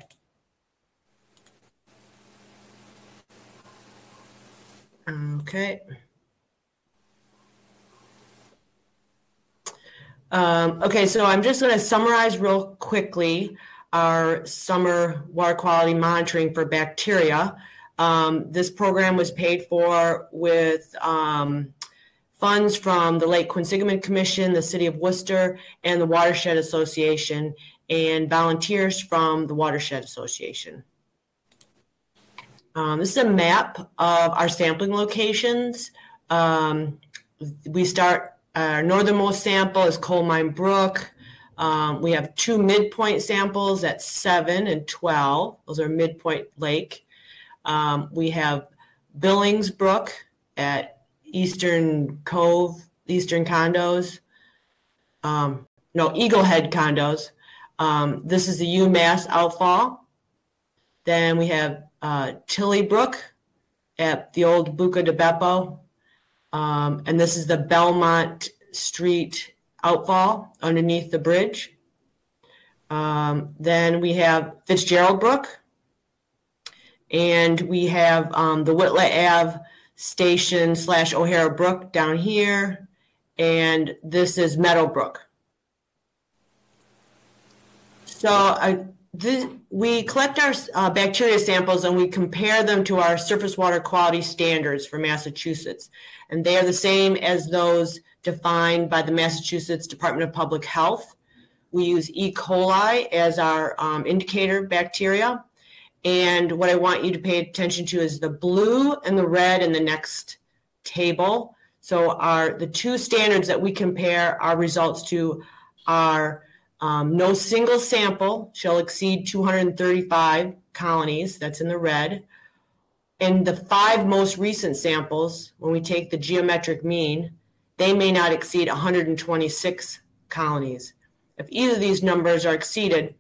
L: Okay. Okay, so I'm just going to summarize real quickly our summer water quality monitoring for bacteria. This program was paid for with funds from the Lake Quinsigamond Commission, the City of Worcester, and the Watershed Association, and volunteers from the Watershed Association. This is a map of our sampling locations. We start, our northernmost sample is Coal Mine Brook. We have two midpoint samples at 7 and 12. Those are midpoint lake. We have Billings Brook at Eastern Cove, Eastern Condos. Eagle Head Condos. This is the UMass outfall. Then we have Tilly Brook at the old Buca de Beppo. And this is the Belmont Street outfall underneath the bridge. Then we have Fitzgerald Brook. And we have the Whitla Ave Station / O'Hara Brook down here. And this is Meadowbrook. So we collect our bacteria samples and we compare them to our surface water quality standards for Massachusetts. And they are the same as those defined by the Massachusetts Department of Public Health. We use E. coli as our indicator bacteria. And what I want you to pay attention to is the blue and the red in the next table. So the two standards that we compare our results to are no single sample shall exceed 235 colonies. That's in the red. And the 5 most recent samples, when we take the geometric mean, they may not exceed 126 colonies. If either of these numbers are exceeded,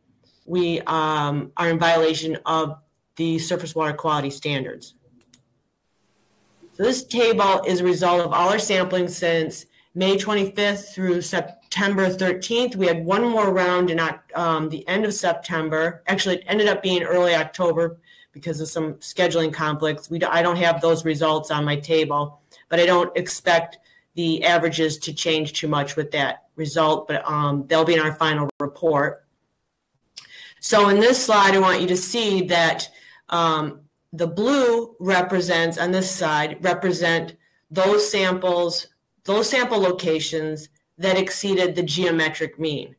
L: we are in violation of the surface water quality standards. So this table is a result of all our sampling since May 25th through September 13th. We had one more round in the end of September. Actually, it ended up being early October because of some scheduling conflicts. I don't have those results on my table, but I don't expect the averages to change too much with that result, but they'll be in our final report. So in this slide, I want you to see that the blue represents, on this side, represent those sample locations that exceeded the geometric mean.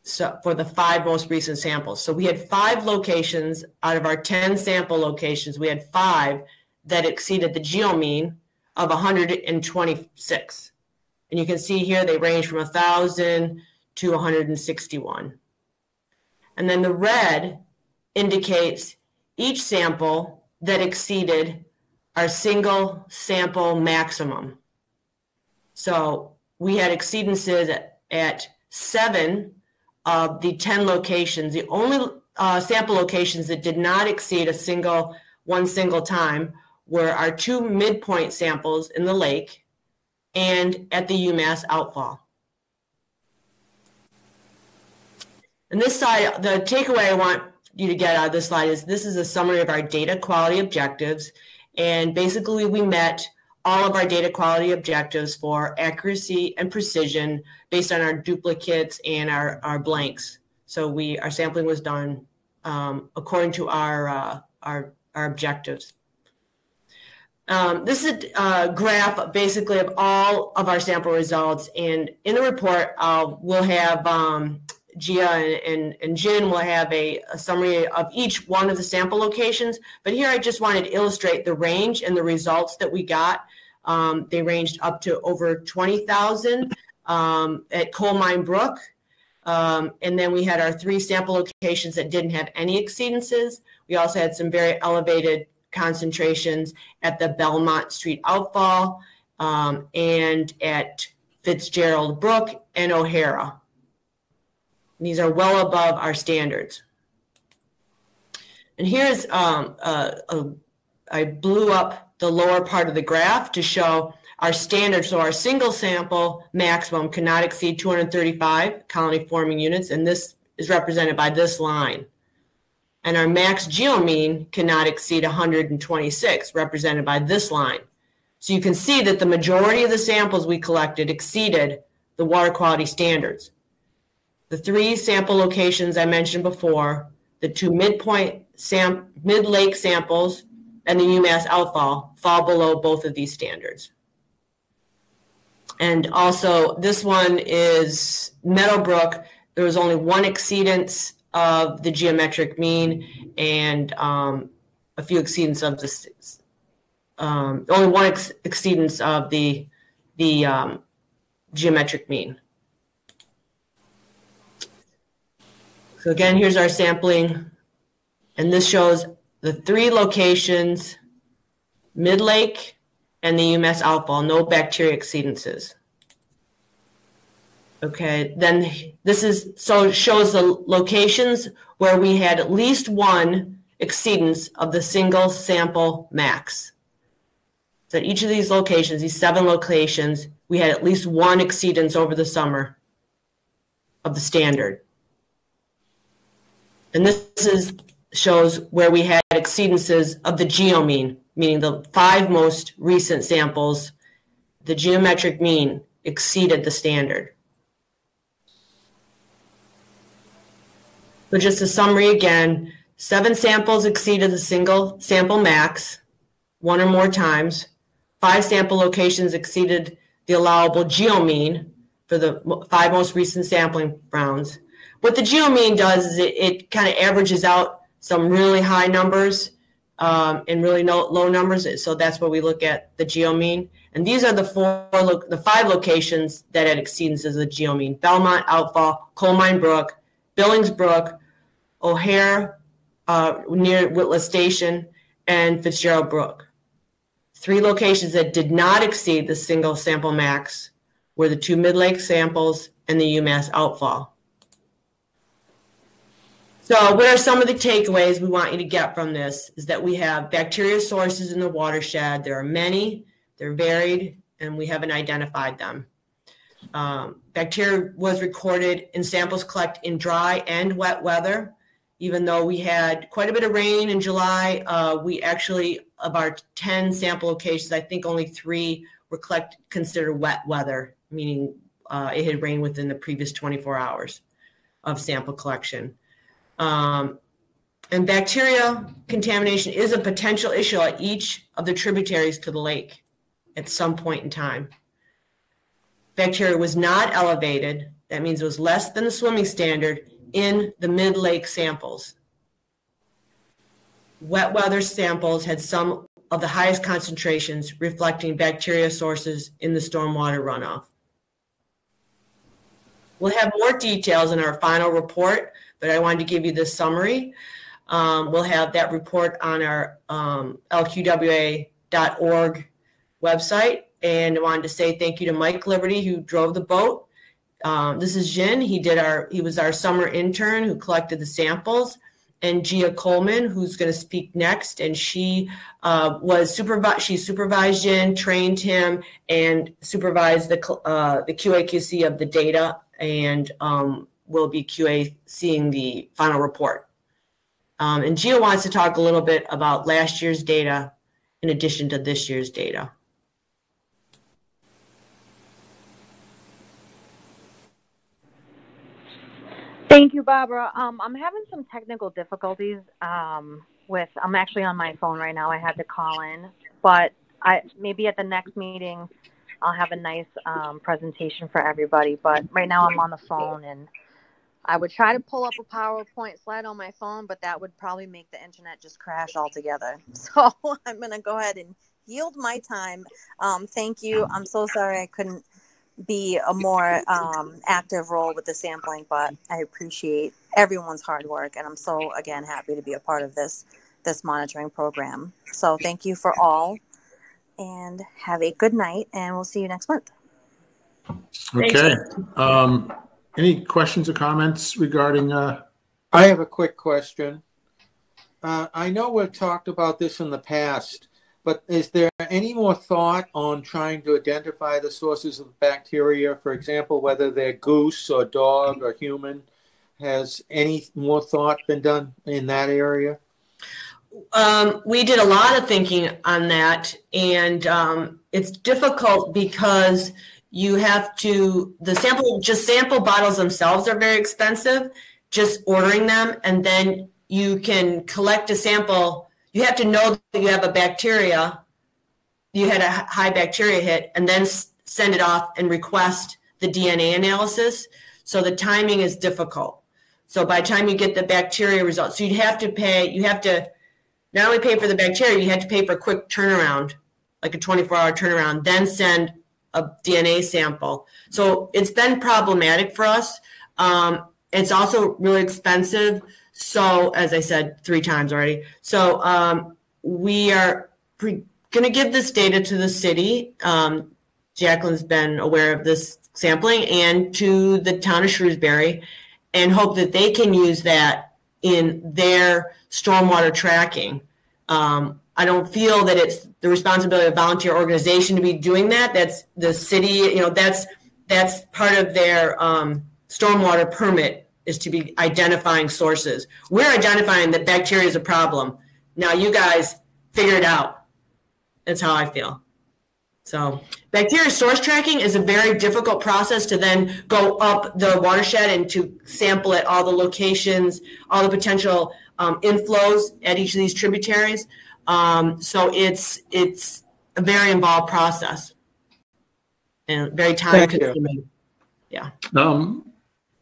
L: So for the 5 most recent samples. So we had 5 locations out of our 10 sample locations. We had 5 that exceeded the geo mean of 126. And you can see here they range from 1,000 to 161. And then the red indicates each sample that exceeded our single sample maximum. So we had exceedances at 7 of the 10 locations. The only sample locations that did not exceed one single time were our 2 midpoint samples in the lake and at the UMass outfall. And this side, the takeaway I want you to get out of this slide is this is a summary of our data quality objectives. And basically we met all of our data quality objectives for accuracy and precision based on our duplicates and our blanks. So our sampling was done according to our objectives. This is a graph basically of all of our sample results. And in the report, we'll have Gia and Jin will have a summary of each one of the sample locations. But here I just wanted to illustrate the range and the results that we got. They ranged up to over 20,000 at Coal Mine Brook. And then we had our 3 sample locations that didn't have any exceedances. We also had some very elevated concentrations at the Belmont Street outfall and at Fitzgerald Brook and O'Hara. These are well above our standards. And here's, I blew up the lower part of the graph to show our standard. So our single sample maximum cannot exceed 235 colony forming units. And this is represented by this line. And our max geomean cannot exceed 126, represented by this line. So you can see that the majority of the samples we collected exceeded the water quality standards. The 3 sample locations I mentioned before, the 2 mid-lake samples, and the UMass outfall fall below both of these standards. And also, this one is Meadowbrook. There was only 1 exceedance of the geometric mean and a few exceedance of the only 1 exceedance of the geometric mean. So again, here's our sampling, and this shows the 3 locations, Mid-Lake and the UMass outfall, no bacteria exceedances. Okay, then this shows the locations where we had at least 1 exceedance of the single sample max. So at each of these locations, these 7 locations, we had at least 1 exceedance over the summer of the standard. And this shows where we had exceedances of the geomean, meaning the 5 most recent samples, the geometric mean exceeded the standard. So just a summary again, 7 samples exceeded the single sample max 1 or more times. 5 sample locations exceeded the allowable geomean for the 5 most recent sampling rounds. What the geomean does is it kind of averages out some really high numbers and really low numbers. So that's where we look at the geomean. And these are the 5 locations that had exceedances of the geomean: Belmont, Outfall, Coal Mine Brook, Billings Brook, O'Hare near Whitla Station, and Fitzgerald Brook. 3 locations that did not exceed the single sample max were the 2 Mid-Lake samples and the UMass outfall. So what are some of the takeaways we want you to get from this is that we have bacteria sources in the watershed. There are many, they're varied, and we haven't identified them. Bacteria was recorded in samples collected in dry and wet weather. Even though we had quite a bit of rain in July, we actually, of our 10 sample locations, I think only 3 were considered wet weather, meaning it had rained within the previous 24 hours of sample collection. And bacteria contamination is a potential issue at each of the tributaries to the lake at some point in time. Bacteria was not elevated. That means it was less than the swimming standard in the mid-lake samples. Wet weather samples had some of the highest concentrations, reflecting bacteria sources in the stormwater runoff. We'll have more details in our final report, but I wanted to give you this summary. We'll have that report on our lqwa.org website. And I wanted to say thank you to Mike Liberty, who drove the boat. This is Jin. He was our summer intern who collected the samples. And Gia Coleman, who's going to speak next, and she supervised Jin, trained him, and supervised the QA/QC of the data, and will be QA-seeing the final report. And Gia wants to talk a little bit about last year's data in addition to this year's data.
M: Thank you, Barbara. I'm having some technical difficulties I'm actually on my phone right now. I had to call in, but maybe at the next meeting, I'll have a nice presentation for everybody. But right now I'm on the phone, and I would try to pull up a PowerPoint slide on my phone, but that would probably make the internet just crash altogether. So I'm going to go ahead and yield my time. Thank you. I'm so sorry I couldn't be a more active role with the sampling, but I appreciate everyone's hard work, and I'm so, again, happy to be a part of this monitoring program. So thank you for all, and have a good night, and we'll see you next month.
A: Okay. Any questions or comments regarding?
B: I have a quick question. I know we've talked about this in the past, but is there any more thought on trying to identify the sources of bacteria? For example, whether they're goose or dog or human. Has any more thought been done in that area?
L: We did a lot of thinking on that, and it's difficult because you have to, sample bottles themselves are very expensive, just ordering them, and then you can collect a sample. You have to know that you have a bacteria, you had a high bacteria hit, and then send it off and request the DNA analysis. So the timing is difficult. So by the time you get the bacteria results, so you have to not only pay for the bacteria, you have to pay for a quick turnaround, like a 24-hour turnaround, then send a DNA sample. So it's been problematic for us. It's also really expensive. So, as I said 3 times already, so we are going to give this data to the city. Jacqueline's been aware of this sampling, and to the town of Shrewsbury, and hope that they can use that in their stormwater tracking. I don't feel that it's the responsibility of a volunteer organization to be doing that. That's the city, that's part of their stormwater permit, is to be identifying sources. We're identifying that bacteria is a problem. Now you guys figure it out. That's how I feel. So bacteria source tracking is a very difficult process to then go up the watershed and to sample at all the locations, all the potential inflows at each of these tributaries. So it's a very involved process and very time consuming. Yeah.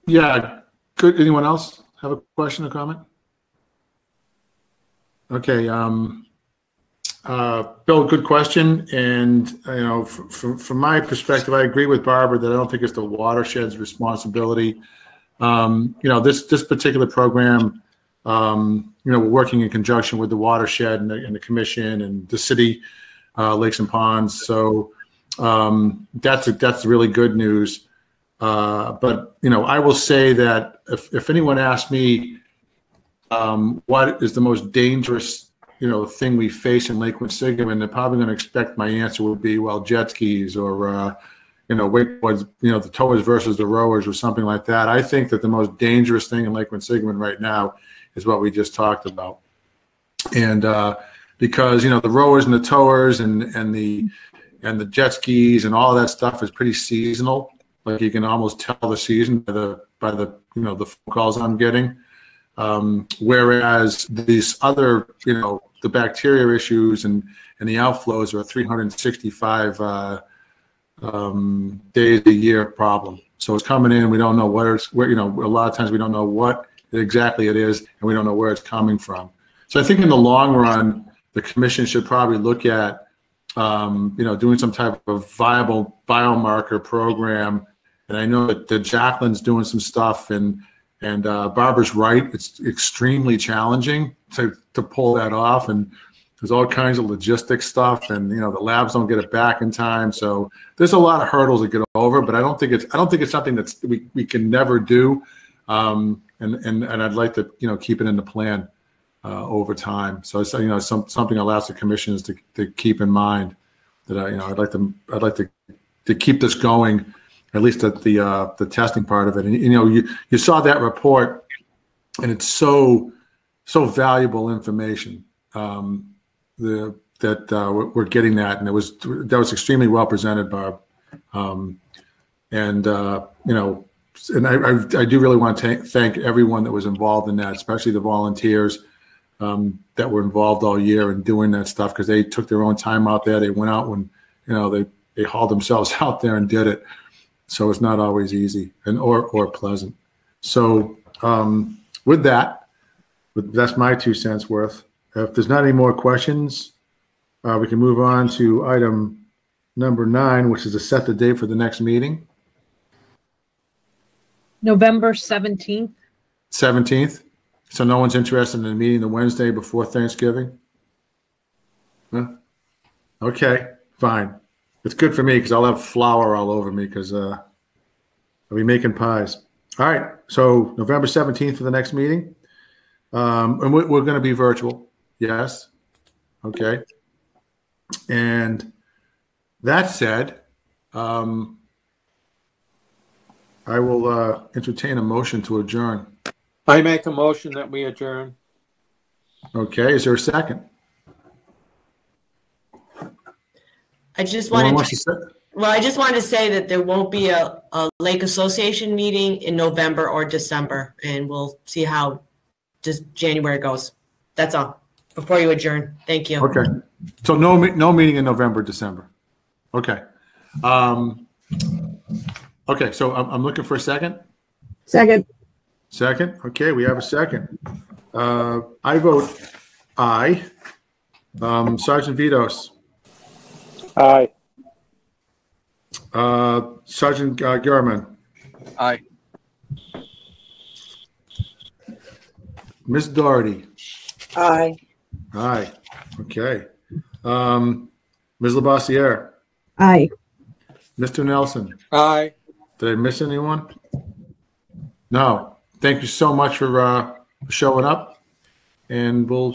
A: Yeah. Could anyone else have a question or comment? Okay. Bill, good question. And, from my perspective, I agree with Barbara that I don't think it's the watershed's responsibility. This particular program, we're working in conjunction with the watershed and the commission and the city, lakes and ponds. So that's really good news. But I will say that if anyone asks me what is the most dangerous thing we face in Lake Quinsigamond, they're probably going to expect my answer would be, well, jet skis or wakeboards, the towers versus the rowers or something like that. I think that the most dangerous thing in Lake Quinsigamond right now is what we just talked about. And because the rowers and the towers and the and the jet skis and all that stuff is pretty seasonal. Like you can almost tell the season by the the phone calls I'm getting. Whereas these other the bacteria issues and the outflows are a 365 days a year problem. So it's coming in. We don't know where a lot of times we don't know what exactly it is, and we don't know where it's coming from. So I think in the long run, the commission should probably look at, doing some type of viable biomarker program. And I know that Jacqueline's doing some stuff, and Barbara's right. It's extremely challenging to pull that off, and there's all kinds of logistics stuff, and the labs don't get it back in time. So there's a lot of hurdles to get over, but I don't think it's something that's we can never do. And I'd like to keep it in the plan over time. So it's something I'll ask the commissioners to keep in mind, that I'd like to keep this going, at least at the testing part of it. And you saw that report, and it's so valuable information that we're getting that, and that was extremely well presented, Barb. And I do really want to thank everyone that was involved in that, especially the volunteers that were involved all year in doing that stuff, because they took their own time out there. They went out when they hauled themselves out there and did it. So it's not always easy or pleasant. So with that, that's my 2 cents worth. If there's not any more questions, we can move on to item number 9, which is to set the date for the next meeting.
G: November 17th.
A: 17th. So no one's interested in a meeting the Wednesday before Thanksgiving? Huh? Okay, fine. It's good for me because I'll have flour all over me because I'll be making pies. All right, so November 17th for the next meeting. And we're going to be virtual. Yes. Okay. And that said, I will entertain a motion to adjourn.
B: I make a motion that we adjourn.
A: Okay. Is there a second?
L: I just wanted to say that there won't be a Lake Association meeting in November or December, and we'll see how just January goes. That's all. Before you adjourn. Thank you.
A: Okay. So no meeting in November, December. Okay. Okay. So I'm looking for a second.
D: Second.
A: Second. Okay. We have a second. I vote aye. Sergeant Vitos.
C: Aye.
A: Sergeant Gurman.
K: Aye.
A: Ms. Doherty.
D: Aye.
A: Aye. Okay. Ms. Labossiere.
D: Aye.
A: Mr. Nelson.
B: Aye.
A: Did I miss anyone? No. Thank you so much for showing up, and we'll